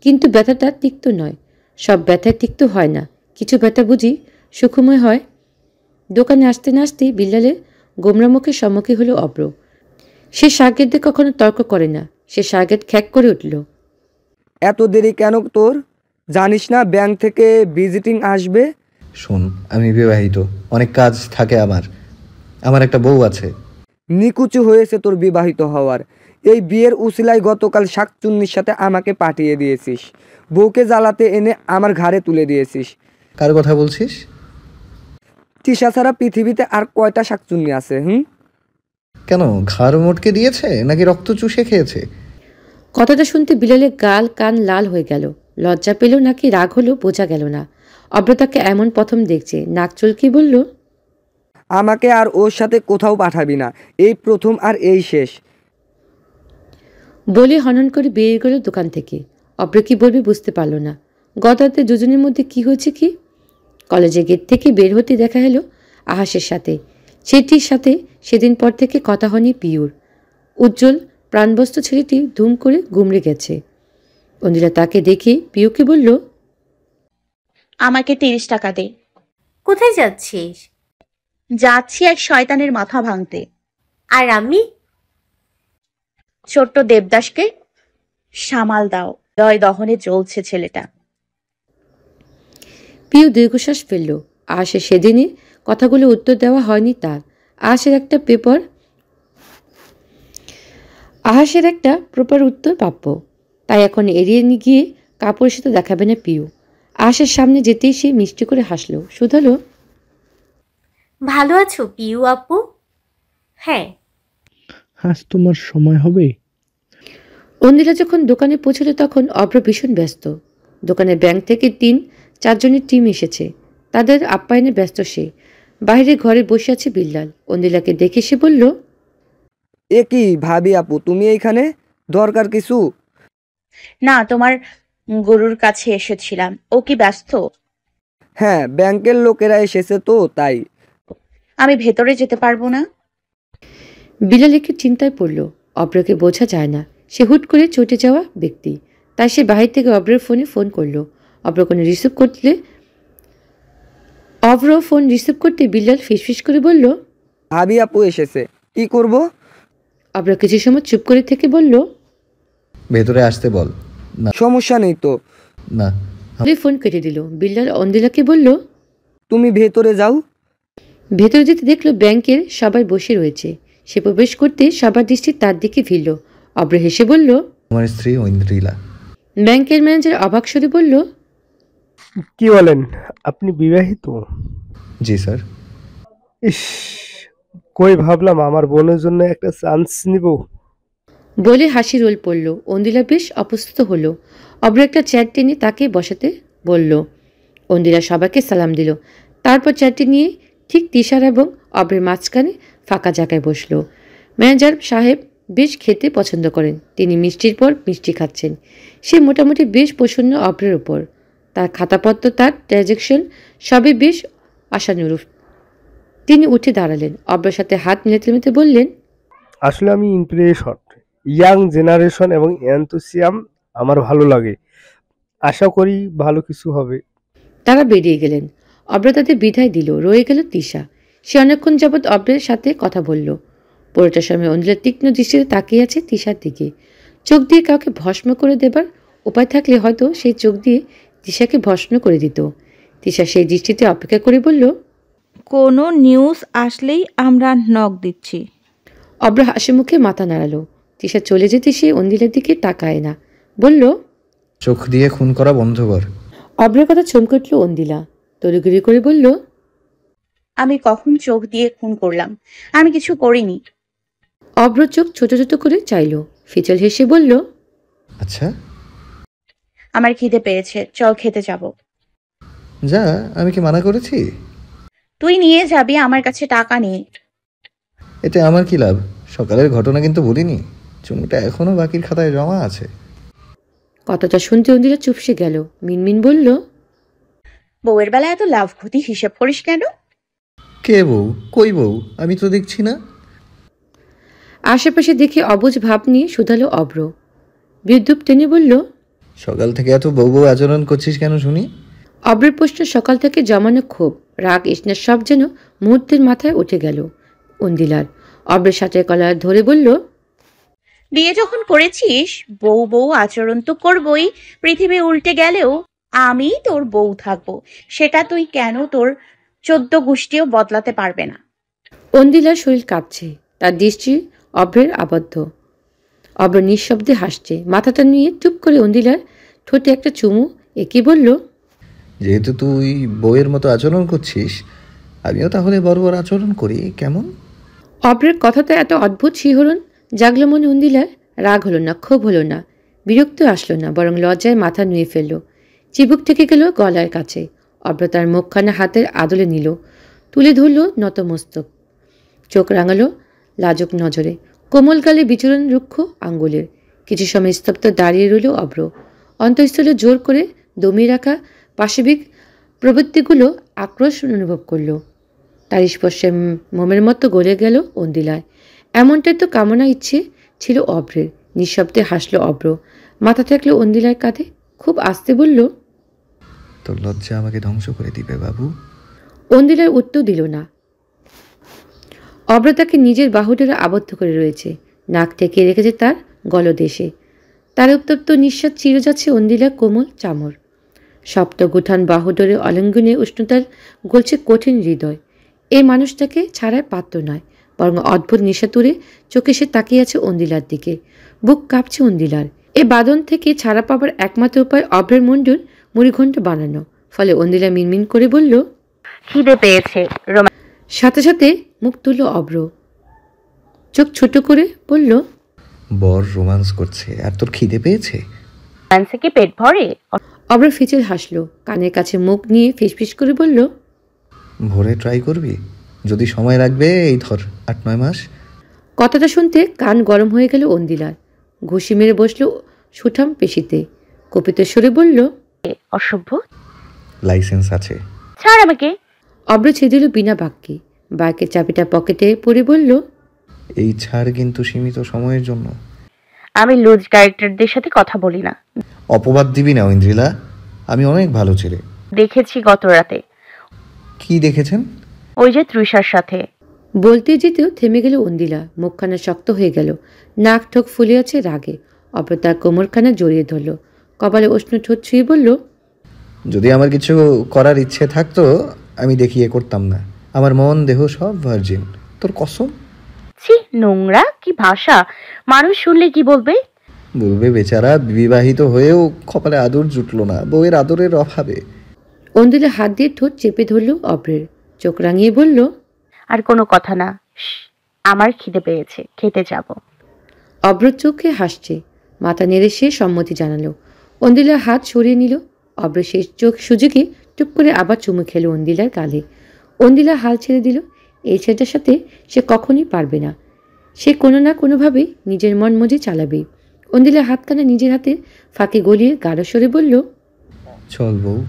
Speaker 2: কিন্তু ব্যথাটা তিক্ত নয়। সব ব্যথায় তিক্ত হয় না। কিছু ব্যথা বুঝি সুখময় হয়। দোকানে আসতে না আসতেই বিল্লালের গোমরা মুখের সম্মুখীন হলো অব্র। সে শার্গেটদের কখনো তর্ক করে না। সে শার্গেট খ্যাক করে উঠল,
Speaker 8: এত দেরি কেন তোর? জানিস না ব্যাংক থেকে ভিজিটিং আসবে?
Speaker 5: শোন, আমি বিবাহিত, অনেক কাজ থাকে আমার একটা বউ আছে।
Speaker 8: নিকুচু হয়েছে তোর বিবাহিত হওয়ার। এই বিয়ের উসিলায় গতকাল শাকচুন্নির সাথে আমাকে পাঠিয়ে দিয়েছিস। বউকে জ্বালাতে এনে আমার ঘাড়ে তুলে দিয়েছিস।
Speaker 5: কার কথা বলছিস?
Speaker 8: তিশা ছাড়া পৃথিবীতে আর কয়টা শাকচুন্নি আছে?
Speaker 5: কেন, ঘাড় মোটকে দিয়েছে নাকি রক্ত চুষে খেয়েছে?
Speaker 2: কথাটা শুনতে বিলালের গাল কান লাল হয়ে গেল। লজ্জা পেল নাকি রাগ হলো বোঝা গেল না। অভ্র তাকে এমন প্রথম দেখছে, নাক চুলকে বলল,
Speaker 8: আমাকে আর ওর সাথে কোথাও পাঠাবি না, এই প্রথম আর এই শেষ।
Speaker 2: বলে হনন করে বেরিয়ে গেল দোকান থেকে। অভ্র কি বলবে বুঝতে পারল না। গত রাতে দুজনের মধ্যে কি হয়েছে কি। কলেজের গেট থেকে বের হতে দেখা হলো আহাসের সাথে। সেটির সাথে সেদিন পর থেকে কথা হয়নি পিউর। উজ্জ্বল প্রাণবস্ত ছেলেটি ধুম করে গুমড়ে গেছে। অঞ্জিলা তাকে দেখে পিউকে বলল,
Speaker 6: আমাকে 30 টাকা দে।
Speaker 3: কোথায় যাচ্ছিস?
Speaker 6: যাচ্ছি এক শয়তানের মাথা ভাঙতে।
Speaker 3: আর আমি?
Speaker 6: ছোট্ট দেবদাসকে সামাল দাও। দহনে জ্বলছে ছেলেটা।
Speaker 2: পিউ দীর্ঘশ্বাস ফেলল। আহাসের সেদিনের কথাগুলো উত্তর দেওয়া হয়নি তার। আহাসের একটা প্রপার উত্তর প্রাপ্য। তাই এখন এড়িয়ে গিয়ে কাপড়ের সাথে দেখাবে না পিউ। আহাসের সামনে যেতেই সে মিষ্টি করে হাসল, শুধালো,
Speaker 3: ভালো আছো পিউ আপু? হ্যাঁ।
Speaker 9: আজ তোমার সময় হবে?
Speaker 2: অন্দিলা যখন দোকানে পৌঁছল তখন অভ্র ভীষণ ব্যস্ত। দোকানের ব্যাংক থেকে 3-4 জনের টিম এসেছে। তাদের আপ্যায়নে ব্যস্ত সে। বাইরে ঘরে বসে আছে বিল্লাল। অন্দিলাকে দেখে সে বলল,
Speaker 8: এ কি ভাবি আপু, তুমি এইখানে? দরকার কিছু?
Speaker 6: না, তোমার গরুর কাছে এসেছিলাম। ও কি ব্যস্ত?
Speaker 8: হ্যাঁ, ব্যাংকের লোকেরা এসেছে তো তাই।
Speaker 6: আমি ভেতরে যেতে পারবো না।
Speaker 2: বিল্লাল একটু চিন্তায় পড়ল। অভ্রকে বোঝা যায় না, সে হুট করে চটে যাওয়া ব্যক্তি। তাই সে বাহির থেকে অভ্রের ফোন করল। অভ্র ফোন রিসিভ করতে বিল্লাল ফিসফিস করে বলল,
Speaker 8: ভাবি আপু এসেছে, কি করব?
Speaker 2: অভ্র কিছু সময় চুপ করে থেকে বলল,
Speaker 5: ভেতরে আসতে বল। না
Speaker 8: সমস্যা নেই তো।
Speaker 5: না।
Speaker 2: ফোন কেটে দিল। বিল্লাল অন্দিলাকে বলল,
Speaker 8: তুমি ভেতরে যাও।
Speaker 2: ভেতরে যেতে দেখলো ব্যাংকের সবাই বসে রয়েছে। সে প্রবেশ করতে সবার দৃষ্টি তার দিকে ফিরল। অভ্র হেসে বলল,
Speaker 5: আমার স্ত্রী ঐন্দ্রিলা।
Speaker 2: ব্যাংকের ম্যানেজার অবাক স্বরে বলল,
Speaker 9: কি বলেন, আপনি বিবাহিত?
Speaker 5: জি স্যার।
Speaker 9: ইস, কই ভাবলাম আমার বোনের জন্য একটা চান্স নিব।
Speaker 2: বলে হাসি রোল পড়ল। অন্দিলা বেশ অপ্রস্তুত হলো। অভ্র একটা চেয়ার টেনে তাকে বসাতে বলল। অন্দিলা সবাইকে সালাম দিল। তারপর চেয়ারটি নিয়ে ঠিক তিশার এবং অভ্রের মাঝখানে ফাঁকা জায়গায় বসল। ম্যানেজার সাহেব বেশ খেতে পছন্দ করেন। তিনি মিষ্টির পর মিষ্টি খাচ্ছেন। সে মোটামুটি বেশ প্রসন্ন অভ্রের ওপর। তার খাতাপত্র, তার ট্রানজ্যাকশন সবই বেশ আশানুরূপ। তিনি উঠে দাঁড়ালেন। অভ্রের সাথে হাত মেলাতে মেলাতে বললেন,
Speaker 9: আসলে আমি ইমপ্রেশন, ইয়াং জেনারেশন এবং এনথুসিয়াম আমার ভালো লাগে। আশা করি ভালো কিছু হবে।
Speaker 2: তারা বেরিয়ে গেলেন। অভ্র তাদের বিদায় দিল। রয়ে গেল তিশা। সে অনেকক্ষণ যাবৎ অভ্রের সাথে কথা বলল। পুরোটার সময় অঞ্জলা তীক্ষ্ণ দৃষ্টিতে তাকিয়ে আছে তিশার দিকে। চোখ দিয়ে কাউকে ভস্ম করে দেবার উপায় থাকলে হয়তো সেই চোখ দিয়ে তিশাকে ভস্ম করে দিত। তিশা সেই দৃষ্টিতে অপেক্ষা করে বলল,
Speaker 10: কোনো নিউজ আসলেই আমরা নক দিচ্ছি।
Speaker 2: অভ্র হাসি মুখে মাথা নাড়ালো। তিশা চলে যেতে সে অঞ্জলার দিকে তাকায় না, বলল,
Speaker 5: চোখ দিয়ে খুন করা বন্ধ কর।
Speaker 2: অভ্রের কথা চমকে উঠল অঞ্জিলা। তড়িঘড়ি করে বলল,
Speaker 6: আমি কখন চোখ দিয়ে খুন করলাম? আমি কিছু করিনি।
Speaker 2: অভ্র চোখ ছোট ছোট করে চাইল। ফিচল হেসে বলল,
Speaker 5: আচ্ছা,
Speaker 6: আমার খিদে পেয়েছে, চল খেতে যাব।
Speaker 5: যা, আমি কি মানা করেছি?
Speaker 6: তুই নিয়ে যাবি, আমার কাছে টাকা নেই।
Speaker 5: এতে আমার কি লাভ? সকালের ঘটনা কিন্তু বলিনি। চুমুটা এখনো বাকির খাতায় জমা আছে।
Speaker 2: কথাটা শুনতে অঞ্জিলা চুপসে গেল। মিনমিন বলল,
Speaker 6: বউয়ের বেলা এত লাভ ক্ষতি হিসেব করিস কেন?
Speaker 5: কে বউ? কই বউ? আমি তো দেখছি না।
Speaker 2: আশেপাশে দেখে অবুঝ ভাব নিয়ে শুধালো অভ্র। বিদ্যুৎ টেনে বলল,
Speaker 5: সকাল থেকে এত বউ বউ আচরণ করছিস কেন শুনি?
Speaker 2: অভ্রের প্রশ্ন সকাল থেকে জমানো ক্ষোভ, রাগ, ইসনার সব যেন মুহূর্তের মাথায় উঠে গেল অন্দিলার। অভ্রের সাথে কলার ধরে বলল,
Speaker 6: বিয়ে যখন করেছিস বউ বউ আচরণ তো করবই। পৃথিবী উল্টে গেলেও আমি তোর বউ থাকবো। সেটা তুই কেন তোর 14 গোষ্ঠীও বদলাতে পারবে না।
Speaker 2: অন্দিলার শরীর কাঁপছে। তার দৃষ্টি অভ্রের আবদ্ধ। অভ্র নিঃশব্দে হাসছে। মাথাটা নিয়ে টুপ করে অন্দিলার ঠোঁটে একটা চুমু এঁকে বলল,
Speaker 5: যেহেতু তুই বউয়ের মতো আচরণ করছিস, আমিও তাহলে বড় বড় আচরণ করি, কেমন?
Speaker 2: অভ্রের কথাতে এত অদ্ভুত শিহরণ জাগলো মনে অন্দিলার। রাগ হলো না, ক্ষোভ হলো না, বিরক্ত আসলো না, বরং লজ্জায় মাথা নুয়ে ফেলল। চিবুক থেকে গেল গলার কাছে। অভ্র তার মুখখানা হাতের আদলে নিল, তুলে ধরল নতমস্তক, চোখ রাঙালো লাজুক নজরে, কোমল গালে বিচরণ রুক্ষ আঙ্গুলের। কিছু সময় স্তব্ধ দাঁড়িয়ে রইল অভ্র, অন্তঃস্থলে জোর করে দমিয়ে রাখা পাশবিক প্রবৃত্তিগুলো আক্রোশ অনুভব করল। তার স্পর্শে মোমের মতো গলে গেল অন্দিলায়। এমনটাই তো কামনা ইচ্ছে ছিল অভ্রের। নিঃশব্দে হাসল অভ্র, মাথা ঠেকল অন্দিলার কাঁধে, খুব আস্তে বলল,
Speaker 5: তোর লজ্জা আমাকে ধ্বংস করে দিবে বাবু।
Speaker 2: অন্দিলার উত্তর দিল না। অভ্র তাকে নিজের বাহুডোরে আবদ্ধ করে রয়েছে, নাক ঠেকে রেখেছে তার গলদেশে। তার উত্তপ্ত নিঃশ্বাস চিরে যাচ্ছে অন্দিলার কোমল চামর। সপ্ত গুঠান বাহুডোরে অলিঙ্গনে উষ্ণতার গলছে কঠিন হৃদয়। এই মানুষটাকে ছাড়ার পাত্র নয়, বরং অদ্ভুত নিশাতুরে চোখে সে তাকিয়ে আছে অন্দিলার দিকে। বুক কাঁপছে অন্দিলার। এ বাঁধন থেকে ছাড়া পাবার একমাত্র উপায় অভ্রের মুন্ডুর মুড়িঘণ্ট বানানো। ফলে অন্দিলা মিনমিন করে বলল,
Speaker 6: খিদে পেয়েছে।
Speaker 2: সাথে সাথে মুখ তুলল অভ্র, চোখ ছোট করে বলল,
Speaker 5: বর রোমান্স করছে আর তোর খিদে পেয়েছে?
Speaker 6: রোমান্সে কি পেট ভরে?
Speaker 2: অভ্র ফিচেল হাসল, কানের কাছে মুখ নিয়ে ফিসফিস করে বলল,
Speaker 5: ভোরে ট্রাই করবি? যদি সময় লাগবে এই ধর 8-9 মাস।
Speaker 2: কথাটা শুনতে কান গরম হয়ে গেল অন্দিলার। ঘুষি মেরে বসল সুঠাম পেশিতে, কপিত স্বরে বলল,
Speaker 6: অসভ্য।
Speaker 5: লাইসেন্স আছে।
Speaker 6: ছাড় আমাকে।
Speaker 2: অভ্র ছেড়ে দিল বিনা বাক্যে। বাইকের চাবিটা পকেটে পরে বলল,
Speaker 5: এই ছাড় কিন্তু সীমিত সময়ের জন্য।
Speaker 6: আমি লুজ ক্যারেক্টারদের সাথে কথা বলি না।
Speaker 5: অপবাদ দিবি না ঐন্দ্রিলা, আমি অনেক ভালো ছেলে।
Speaker 6: দেখেছি গত রাতে।
Speaker 5: কি দেখেছেন?
Speaker 6: ওই যে তৃষার সাথে।
Speaker 2: বলতে যেতেও থেমে গেল অন্দিলা, মুখখানা শক্ত হয়ে গেল, নাক ঠোক ফুলে আছে রাগে। অভ্র তার কোমরখানা জড়িয়ে ধরল, কপালে উষ্ণ ঠোঁট ছুঁয়ে বলল,
Speaker 5: যদি আমার কিছু করার ইচ্ছে থাকতো আমি দেখিয়ে করতাম না। আমার মন দেহ সব ভার্জিন, তোর কসম।
Speaker 6: ছি, নোংরা কি ভাষা! মানুষ শুনলে কি বলবে?
Speaker 5: বলবে বেচারা বিবাহিত হয়েও কপালে আদর জুটলো না বউয়ের আদরের অভাবে।
Speaker 2: অন্দিলা হাত দিয়ে ঠোঁট চেপে ধরল অভ্রের, চোখ রাঙিয়ে বলল,
Speaker 6: আর কোনো কথা না, আমার খিদে পেয়েছে, খেতে যাব।
Speaker 2: অভ্র চোখে হাসছে, মাথা নেড়ে সে সম্মতি জানালো। অন্দিলার হাত সরিয়ে নিল। অভ্র শেষ চোখ সুযোগে টুপ করে আবার চুমু খেলো অন্দিলার গালে। অন্দিলা হাল ছেড়ে দিল। এই ছেলেটার সাথে সে কখনই পারবে না। সে কোনো না কোনোভাবেই নিজের মন মজে চালাবে। অন্দিলার হাতখানা নিজের হাতে ফাঁকে গলিয়ে গাঢ় স্বরে বলল,
Speaker 5: চল বউ।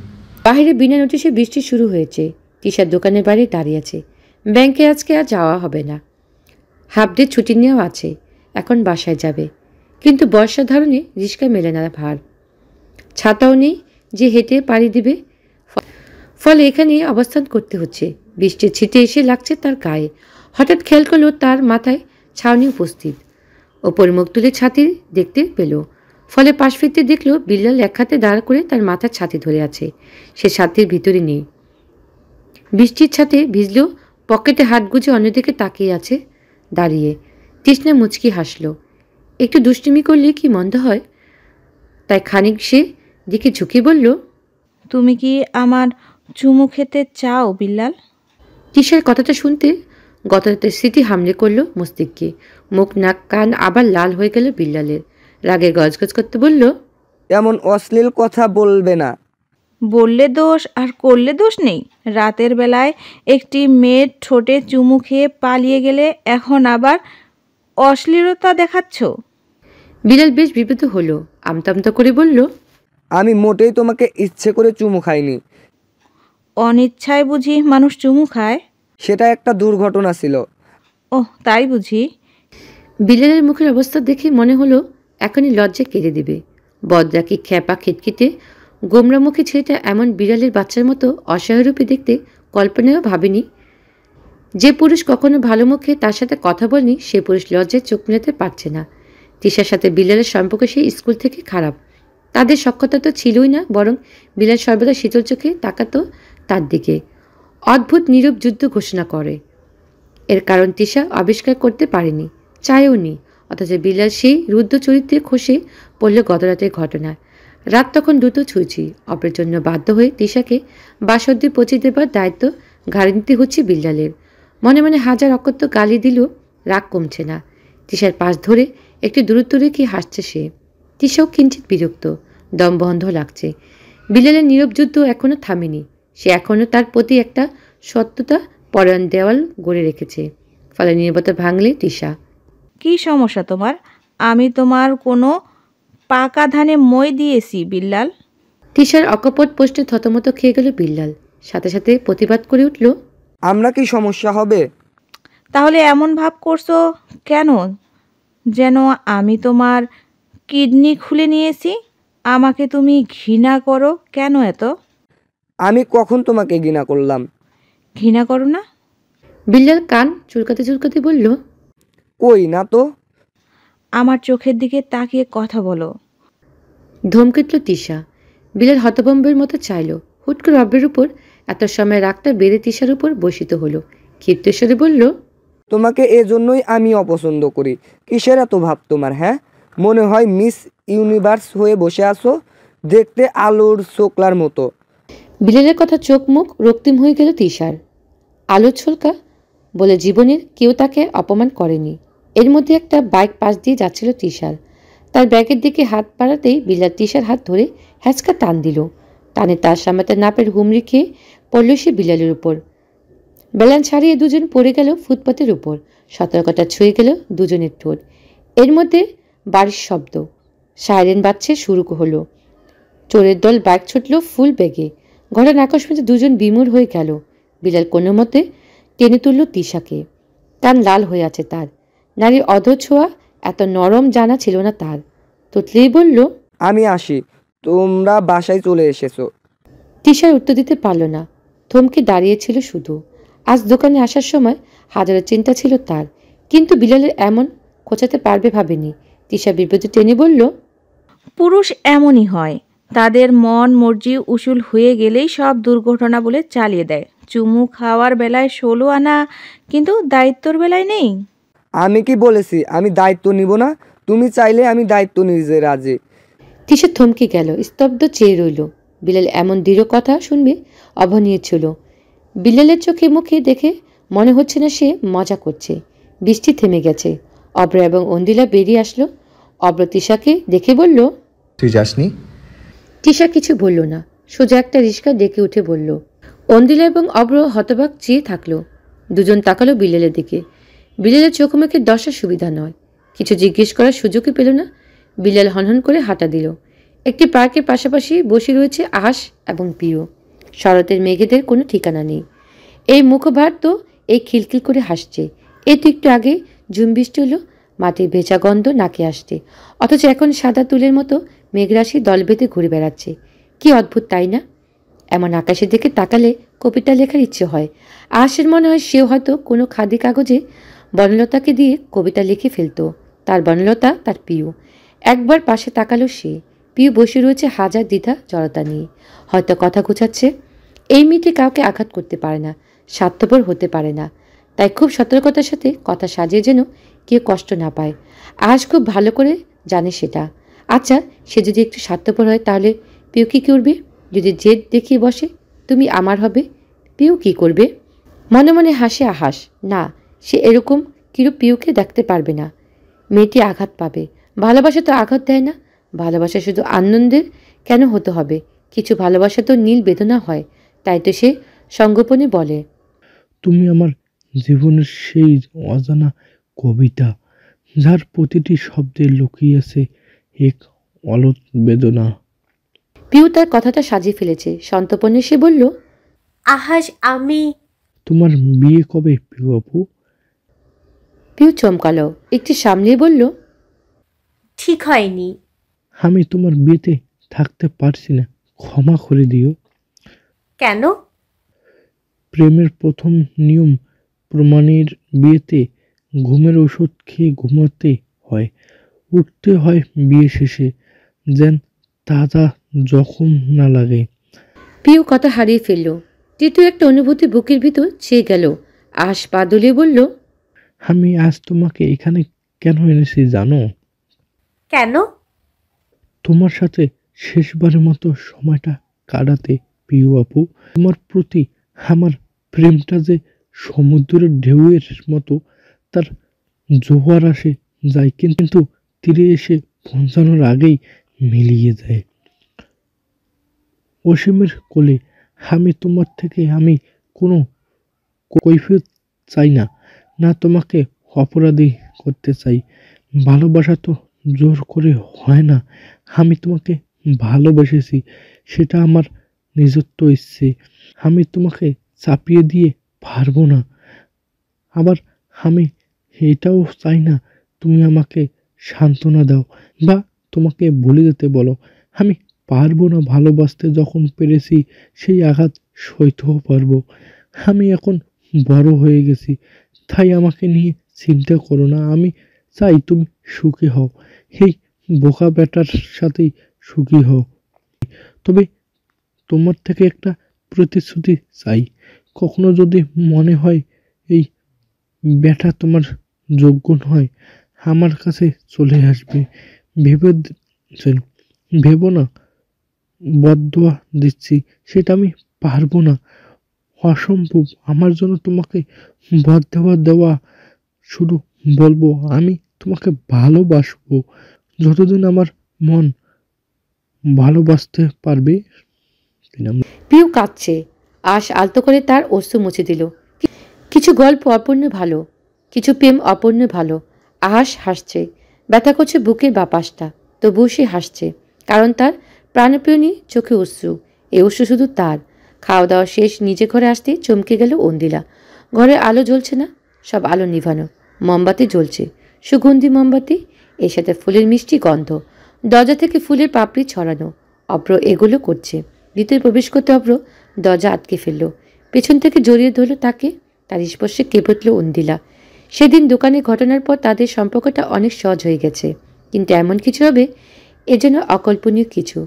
Speaker 2: বাহিরে বিনা নোটিশে বৃষ্টি শুরু হয়েছে। তিশার দোকানের বাইরে দাঁড়িয়ে আছে। ব্যাংকে আজকে আর যাওয়া হবে না, হাফ ডে ছুটি নেওয়া আছে, এখন বাসায় যাবে। কিন্তু বর্ষার ধরনে রিস্কা মেলে না ভার, ছাতাও নেই যে হেঁটে পাড়ি দিবে। ফলে এখানে অবস্থান করতে হচ্ছে। বৃষ্টির ছিটে এসে লাগছে তার গায়ে। হঠাৎ খেয়াল করলো তার মাথায় ছাউনি উপস্থিত। ওপর মুখ তুলে ছাতি দেখতে পেল। ফলে পাশ ফিরতে দেখল বিল্লাল এক হাতে দাঁড় করে তার মাথার ছাতি ধরে আছে। সে ছাতির ভিতরে নেই। বৃষ্টির ছাতে ভিজলেও পকেটে হাত গুজে অন্যদিকে তাকিয়ে আছে দাঁড়িয়ে। তৃষ্ণা মুচকি হাসল। একটু দুষ্টুমি করলে কি মন্দ হয়? তাই খানিক সে দিকে ঝুঁকে বলল,
Speaker 10: তুমি কি আমার চুমু খেতে চাও বিল্লাল?
Speaker 2: তিশার কথাটা শুনতে গতরাতের স্মৃতি হামলে করল মস্তিষ্কে। মুখ নাক কান আবার লাল হয়ে গেল বিল্লালের। রাগে গজগজ করতে বলল,
Speaker 8: এমন অশ্লীল কথা বলবে না।
Speaker 10: বললে দোষ আর করলে দোষ নেই। রাতের বেলায় একটি মেয়ের ঠোঁটে চুমু খেয়ে পালিয়ে গেলে এখন আবার অশ্লীলতা দেখাচ্ছ?
Speaker 2: বিড়াল বেশ বিব্রত হলো, আমতামতা করে বলল,
Speaker 8: আমি মোটেই তোমাকে ইচ্ছে করে চুমু খাইনি।
Speaker 10: অনিচ্ছায় বুঝি মানুষ চুমু খায়?
Speaker 8: সেটা একটা দুর্ঘটনা ছিল।
Speaker 10: ওহ, তাই বুঝি?
Speaker 2: বিড়ালের মুখের অবস্থা দেখে মনে হলো এখনই লজ্জা কেড়ে দেবে। বদরাকি খ্যাপা খিটখিটে গোমরামুখী ছেলেটা এমন বিড়ালের বাচ্চার মতো অসহায়রূপে দেখতে কল্পনাও ভাবেনি। যে পুরুষ কখনো ভালো মুখে তার সাথে কথা বলেনি সে পুরুষ লজ্জায় চোখ মেলাতে পারছে না। তিশার সাথে বিড়ালের সম্পর্ক সেই স্কুল থেকে খারাপ। তাদের সখ্যতা তো ছিলই না, বরং বিড়াল সর্বদা শীতল চোখে তাকাতো তার দিকে। অদ্ভুত নীরব যুদ্ধ ঘোষণা করে। এর কারণ তিশা আবিষ্কার করতে পারেনি, চায়ও নি। অথচ বিড়াল সেই রুদ্র চরিত্রে খসে পড়ল গতরাতের ঘটনায়। রাত তখন দ্রুত ছুঁইছি। অপরের জন্য বাধ্য হয়ে তিশাকে বাসদ্দি পৌঁছে দেবার দায়িত্ব ঘাড়ে নিতে হচ্ছে বিড়ালের। মনে মনে হাজার অকথ্য গালি দিলেও রাগ কমছে না। তিশার পাশ ধরে একটু দূরত্ব রেখে হাসছে সে। তিশাও কিঞ্চিত বিরক্ত, দম বন্ধ লাগছে। বিড়ালের নীরব যুদ্ধ এখনো থামেনি। সে এখনও তার প্রতি একটা সত্যতা পরায়ণ দেওয়াল গড়ে রেখেছে। ফলে নীরবতা ভাঙলে তিশা।
Speaker 10: কি সমস্যা তোমার? আমি তোমার কোনো পাকা ধানে মই দিয়েছি বিল্লাল?
Speaker 2: তিশার অকপট পোস্টে থতমত খেয়ে গেল বিল্লাল। সাথে সাথে প্রতিবাদ করে উঠল,
Speaker 8: আমরা কি সমস্যা হবে?
Speaker 10: তাহলে এমন ভাব করছো কেন যেন আমি তোমার কিডনি খুলে নিয়েছি? আমাকে তুমি ঘৃণা করো কেন এত?
Speaker 8: আমি কখন তোমাকে ঘৃণা করলাম?
Speaker 10: ঘৃণা করো না?
Speaker 2: বিল্লাল কান চুলকাতে চুলকাতে বলল,
Speaker 8: কই না তো।
Speaker 10: আমার চোখের দিকে তাকিয়ে কথা বলো।
Speaker 2: ধমকেটল তিশা। বিল্লাল হতভম্বের মতো চাইল। হুট করে অব্রের উপর এত সময় রাগটা বেড়ে তিশার উপর বসিত হলো। ক্ষিপ্তেশ্বরে বলল,
Speaker 8: তোমাকে এজন্যই আমি অপছন্দ করি। কিসের এত ভাব তোমার? হ্যাঁ, মনে হয় মিস ইউনিভার্স হয়ে বসে আছো, দেখতে আলোর শোকলার মতো।
Speaker 2: বিল্লালের কথা চোখ মুখ রক্তিম হয়ে গেল তিশার। আলো ছলকা বলে জীবনের কেউ তাকে অপমান করেনি। এর মধ্যে একটা বাইক পাশ দিয়ে যাচ্ছিল তিশার। তার ব্যাগের দিকে হাত বাড়াতেই বিল্লাল তিশার হাত ধরে হ্যাঁচকা টান দিল। টানে তার সামনে নাপের হুমড়ি খেয়ে পড়ল সে বিল্লালের উপর। ব্যালেন্স হারিয়ে দুজন পড়ে গেল ফুটপাতের উপর। সতর্কতা ছুঁয়ে গেল দুজনের ঠোঁট। এর মধ্যে বাড়ির শব্দ, সাইরেন বাজছে শুরু হলো। চোরের দল বাইক ছুটল ফুল বেগে। ঘটনা আকস্মিক দুজন বিমূঢ় হয়ে গেল। বিল্লাল কোনো মতে টেনে তুলল তিশাকে। কান লাল হয়ে আছে তার। নারীর অধর ছোঁয়া এত নরম জানা ছিল না তার। তুতলেই বলল,
Speaker 8: আমি আসি, তোমরা বাসায় চলে এসেছো।
Speaker 2: তিশার উত্তর দিতে পারল না, থমকে দাঁড়িয়েছিল শুধু। আজ দোকানে আসার সময় হাজারো চিন্তা ছিল তার, কিন্তু বিল্লালের এমন খোঁচাতে পারবে ভাবেনি। তিশা বিব্রত টেনে বলল,
Speaker 10: পুরুষ এমনই হয়, তাদের মন মর্জি উসুল হয়ে গেলেই সব দুর্ঘটনা বলে চালিয়ে দেয়। চুমু খাওয়ার বেলায় 16 আনা, কিন্তু দায়িত্বর বেলায় নেই।
Speaker 8: আমি কি বলেছি আমি দায়িত্ব নিব না? তুমি চাইলে আমি দায়িত্ব নিতে রাজি।
Speaker 2: তিশা থমকে গেল, স্তব্ধ চেয়ে রইল। বিল্লাল এমন দৃঢ় কথা শুনবে অভাবনীয় ছিল। বিল্লালের চোখে মুখে দেখে মনে হচ্ছে না সে মজা করছে। বৃষ্টি থেমে গেছে। অব্র এবং অন্দিলা বেরিয়ে আসলো। অব্র তিশাকে দেখে বলল,
Speaker 5: তুই যাসনি?
Speaker 2: তিশা কিছু বলল না, সোজা একটা রিস্কা ডেকে উঠে বলল। অন্দিলা এবং অব্র হতবাক চেয়ে থাকলো। দুজন তাকালো বিল্লালের দিকে। বিল্লালের চোখ মুখের দশা সুবিধা নয়। কিছু জিজ্ঞেস করার সুযোগই পেল না। বিল্লাল হনহন করে হাঁটা দিল। একটি পার্কের পাশাপাশি বসে রয়েছে আহাস এবং পিও। শরতের মেঘেদের কোনো ঠিকানা নেই। এই মুখভার তো এই খিলখিল করে হাসছে। এই তো একটু আগে ঝুম বৃষ্টি হলো, মাটির ভেজা গন্ধ নাকে আসছে। অথচ এখন সাদা তুলের মতো মেঘরাশি দল বেঁধে ঘুরে বেড়াচ্ছে। কি অদ্ভুত তাই না? এমন আকাশের দিকে তাকালে কবিতা লেখার ইচ্ছে হয়। আহাসের মনে হয় সেও হয়তো কোনো খাদি কাগজে বনলতাকে দিয়ে কবিতা লিখে ফেলতো। তার বনলতা তার পিউ। একবার পাশে তাকালো সে। পিউ বসে রয়েছে হাজার দ্বিধা জড়তা নিয়ে। হয়তো কথা গোছাচ্ছে। এই মেয়েটি কাউকে আঘাত করতে পারে না, স্বার্থপর হতে পারে না। তাই খুব সতর্কতার সাথে কথা সাজিয়ে যেন কেউ কষ্ট না পায়। আজ খুব ভালো করে জানে সেটা। আচ্ছা, সে যদি একটু স্বার্থপর হয় তাহলে পিউ কী করবে? যদি জেদ দেখিয়ে বসে, তুমি আমার হবে, পিউ কী করবে? মনে মনে হাসে আহাস। না, সে এরকম কিরূপ পিউকে দেখতে পারবে না। মেয়েটি আঘাত পাবে। ভালোবাসা তো আঘাত দেয় না। ভালোবাসা শুধু আনন্দের কেন হতে হবে? কিছু ভালোবাসা তো নীল বেদনা হয়। তাই তো সে সঙ্গোপনে বলে,
Speaker 9: তুমি আমার জীবনের সেই অজানা কবিতা, যার প্রতিটি শব্দে লুকিয়ে আছে এক অলৌট বেদনা।
Speaker 2: পিউ তার কথাটা সাজিয়ে ফেলেছে। সন্তপনে সে বলল,
Speaker 3: আহাস, আমি
Speaker 9: তোমার বিয়ে কবে পিউ আপু?
Speaker 2: পিউ চমকালো, একটু সামলিয়ে বলল,
Speaker 3: ঠিক হয়নি।
Speaker 9: আমি তোমার বিয়েতে থাকতে পারছি না, ক্ষমা করে দিও।
Speaker 3: কেন?
Speaker 9: প্রেমের প্রথম নিয়ম প্রমাণের বিয়েতে ঘুমের ওষুধ খেয়ে ঘুমাতে হয়, উঠতে হয় বিয়ে শেষে, যেন তাজা জখম না লাগে।
Speaker 2: পিউ কথা হারিয়ে ফেলল। তৃতীয় একটা অনুভূতি বুকের ভিতর চেয়ে গেল। আশ পা দুলিয়ে বলল,
Speaker 9: আমি আজ তোমাকে এখানে কেন এনেছি জানো?
Speaker 3: কেন?
Speaker 9: তোমার সাথে শেষবারের মতো সময়টা কাটাতে পিউ আপু। তোমার প্রতি আমার প্রেমটা যে সমুদ্রের ঢেউয়ের মতো, তার জোয়ার আসে যায় কিন্তু তীরে এসে পৌঁছানোর আগেই মিলিয়ে যায়। অসীমের কোলে আমি তোমার থেকে আমি কোনো কৈফিয়ত চাই না, না তোমাকে অপরাধী করতে চাই। ভালোবাসা তো জোর করে হয় না। আমি তোমাকে ভালোবেসেছি, সেটা আমার নিজস্ব ইচ্ছে। আমি তোমাকে চাপিয়ে দিয়ে পারবো না। আবার আমি এটাও চাই না তুমি আমাকে সান্ত্বনা দাও বা তোমাকে ভুলে যেতে বলো। আমি পারবো না ভালোবাসতে, যখন পেরেছি সেই আঘাত সইতেও পারবো। আমি এখন বড় হয়ে গেছি, তাই আমাকে নিয়ে চিন্তা করো না। আমি চাই তুমি সুখী হও, এই বোকা বেটার সাথেই সুখী হও। তবে তোমার থেকে একটা প্রতিশ্রুতি চাই। কখনো যদি মনে হয় এই ব্যাটা তোমার যোগ্য নয়, আমার কাছে চলে আসবে। ভেবো না বদদোয়া দিচ্ছি, সেটা আমি পারবো না, অসম্ভব আমার জন্য তোমাকে বদদোয়া দেওয়া। শুধু বলবো আমি তোমাকে ভালোবাসবো যতদিন আমার মন ভালোবাসতে পারবে।
Speaker 2: পিউ কাঁদছে। আশ আলতো করে তার অশ্রু মুছে দিল। কিছু গল্প অপূর্ণ ভালো, কিছু প্রেম অপূর্ণ ভালো। আহাস হাসছে, ব্যথা করছে বুকের বাপাসটা, তবুও সে হাসছে, কারণ তার প্রাণপ্রিয়নী চোখে অশ্রু। এই অশ্রু শুধু তার। খাওয়া দাওয়া শেষ, নিজে ঘরে আসতেই চমকে গেল অন্দিলা। ঘরে আলো জ্বলছে না, সব আলো নিভানো। মোমবাতি জ্বলছে, সুগন্ধি মোমবাতি, এর সাথে ফুলের মিষ্টি গন্ধ। দরজা থেকে ফুলের পাপড়ি ছড়ানো। অভ্র এগুলো করছে। ভিতরে প্রবেশ করতে অভ্র দরজা আটকে ফেলল। পেছন থেকে জড়িয়ে ধরল তাকে। তার স্পর্শে কেঁপে উঠল অন্দিলা। সেদিন দোকানে ঘটনার পর তাদের সম্পর্কটা অনেক সহজ হয়ে গেছে, কিন্তু এমন কিছু হবে এ যেন অকল্পনীয় কিছু।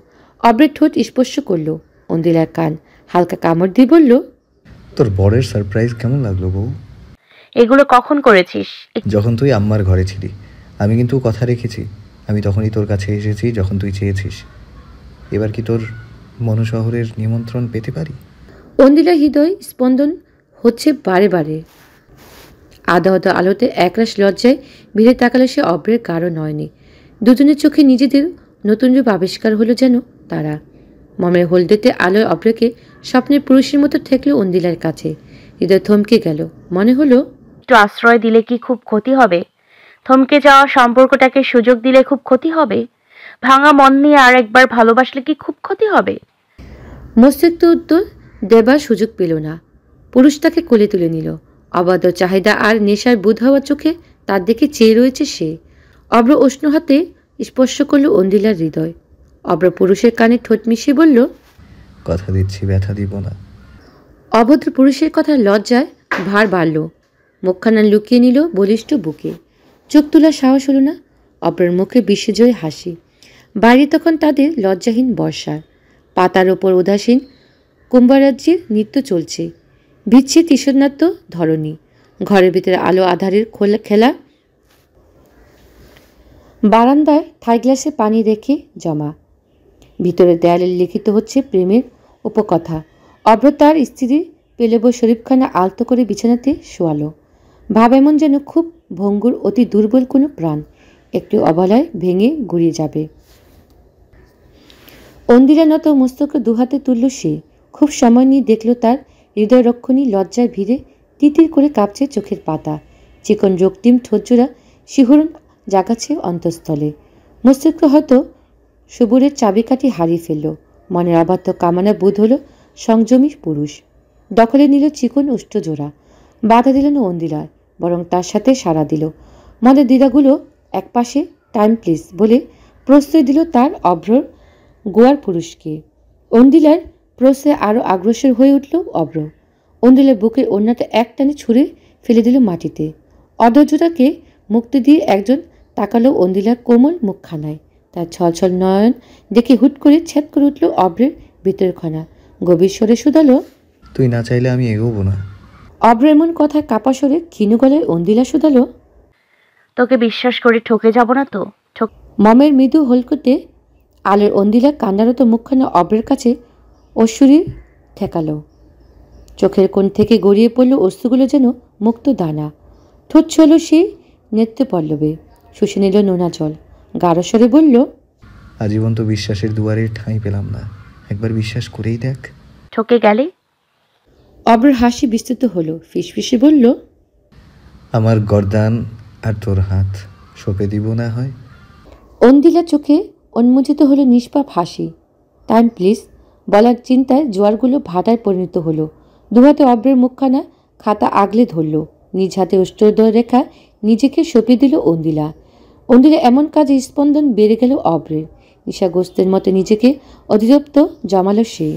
Speaker 2: অভ্রের ঠোঁট স্পর্শ করল অন্দিলার কান, হালকা কামড় দিয়ে বলল,
Speaker 5: তোর বরের সারপ্রাইজ কেমন লাগলো বউ?
Speaker 6: এগুলো কখন করেছিস?
Speaker 5: যখন তুই আম্মার ঘরে ছিলি। আমি কিন্তু কথা রেখেছি, আমি তখনই তোর কাছে এসেছি যখন তুই চেয়েছিস। এবার কি তোর মনুশহরের নিমন্ত্রণ পেতে পারি?
Speaker 2: অন্দিলা হৃদয় স্পন্দন হচ্ছে বারে বারে। আধা আধা আলোতে একরাশ লজ্জায় ভিড়ে তাকালো সে অভ্রের গাঢ় নয়নে। দুজনের চোখে নিজেদের নতুন রূপ আবিষ্কার হলো যেন তারা। মমের হলদেতে আলোয় অভ্রকে স্বপ্নের পুরুষের মতো ঠেকলো অন্দিলার কাছে। হৃদয় থমকে গেল। মনে হলো
Speaker 6: একটু আশ্রয় দিলে কি খুব ক্ষতি হবে? থমকে যাওয়া সম্পর্কটাকে সুযোগ দিলে খুব ক্ষতি হবে? ভাঙা মন নিয়ে আর একবার ভালোবাসলে কি খুব ক্ষতি হবে?
Speaker 2: মস্তিষ্ক উত্তর দেবার সুযোগ পেল না। পুরুষ তাকে কোলে তুলে নিল। অবাধ চাহিদা আর নেশার বুধ হওয়া চোখে তার দিকে চেয়ে রয়েছে সে। অভ্র উষ্ণ হাতে স্পর্শ করল অন্দিলার হৃদয়। অভ্র পুরুষের কানে ঠোঁট মিশিয়ে বলল,
Speaker 5: কথা দিচ্ছি ব্যথা দিব না।
Speaker 2: অভদ্র পুরুষের কথা লজ্জায় ভার বাড়ল। মুখখানা লুকিয়ে নিল বলিষ্ঠ বুকে। চোখ তোলার সাহস হল না। অভ্রের মুখে বিশ্বজয় হাসি। বাইরে তখন তাদের লজ্জাহীন বর্ষার। পাতার ওপর উদাসীন কুম্ভরাজ্যের নৃত্য চলছে। বিচ্ছে তৃষ্ণার্ত ধরণী। ঘরের ভিতরে আলো আধারের খেলা। বারান্দায় থাই গ্লাসে পানি রেখে জমা। ভিতরের দেয়ালে লিখিত হচ্ছে প্রেমের উপকথা। অভ্র তার স্ত্রী পেলেব শরীফখানা আলতো করে বিছানাতে শোয়ালো। ভাব এমন যেন খুব ভঙ্গুর, অতি দুর্বল কোনো প্রাণ একটু অবলায় ভেঙে গুড়িয়ে যাবে। অন্দিরা নত মস্তক দুহাতে তুলল সে। খুব সময় নিয়ে দেখল তার হৃদয়রক্ষণী লজ্জায় ভিড়ে তিতির করে কাঁপছে চোখের পাতা। চিকন রক্তিম ঠোঁটজোড়া শিহরণ জাগাচ্ছে অন্তঃস্থলে। মস্তিষ্ক হয়তো সবুরের চাবিকাঠি হারিয়ে ফেলল। মনের অবাধ্য কামনা বোধ হল সংযমী পুরুষ। দখলে নিল চিকন উষ্ঠজোড়া। বাধা দিল না অন্দিলার, বরং তার সাথে সাড়া দিল। মনের দ্বিধাগুলো একপাশে টাইম প্লিজ বলে প্রশ্রয় দিল তার অভ্রর গোয়ার পুরুষকে। অন্দিলার প্রশ্রয়ে আরও অগ্রসর হয়ে উঠল অভ্র। অন্দিলার বুকের ওড়নাটা এক টানে ছুঁড়ে ফেলে দিল মাটিতে। অধৈর্যতাকে মুক্তি দিয়ে একজন তাকালো অন্দিলার কোমল মুখখানায়। তার ছলছল নয়ন দেখে হুট করে ছেদ করে উঠল অভ্রের ভিতরখানা। গভীর স্বরে শুধালো,
Speaker 5: তুই না চাইলে আমি এগোবো না।
Speaker 2: অভ্র এমন কথা কাপা স্বরে ক্ষীণ গলায় অন্দিলা শুধালো,
Speaker 6: তোকে বিশ্বাস করে ঠকে যাব না তো?
Speaker 2: মমের মৃদু হলকতে আলোর অন্দিলা কান্নারত মুখখানা অভ্রের কাছে অশ্বরী ঠেকালো। চোখের কোণ থেকে গড়িয়ে পড়ল অস্ত্রগুলো যেন মুক্ত দানা। ঠোঁট ছিল সেই নৃত্য পল্লবে। শুষে নিল নোনা জল। গাঢ় স্বরে বলল,
Speaker 5: আজীবন তো বিশ্বাসের দুয়ারে ঠাঁই পেলাম না, একবার বিশ্বাস করেই দেখ।
Speaker 6: ঠকে গেলে?
Speaker 2: অব্রের হাসি বিস্তৃত হলো, ফিসফিসে বলল,
Speaker 5: আমার গর্দান আর তোর হাত সঁপে দিব না হয়।
Speaker 2: অন্দিলা চোখে উন্মোচিত হলো নিষ্পাপ হাসি। টাইম প্লিজ বলার চিন্তায় জোয়ারগুলো ভাটায় পরিণত হলো। দুহাতে অব্রের মুখখানা খাতা আগলে ধরল, নিজ হাতে অষ্টদয় রেখা নিজেকে সঁপিয়ে দিল অন্দিলা। অন্দিলা এমন কাজে স্পন্দন বেড়ে গেল অব্রের। নিশাগ্রস্তের মতো নিজেকে অধিদপ্ত জমালো সে।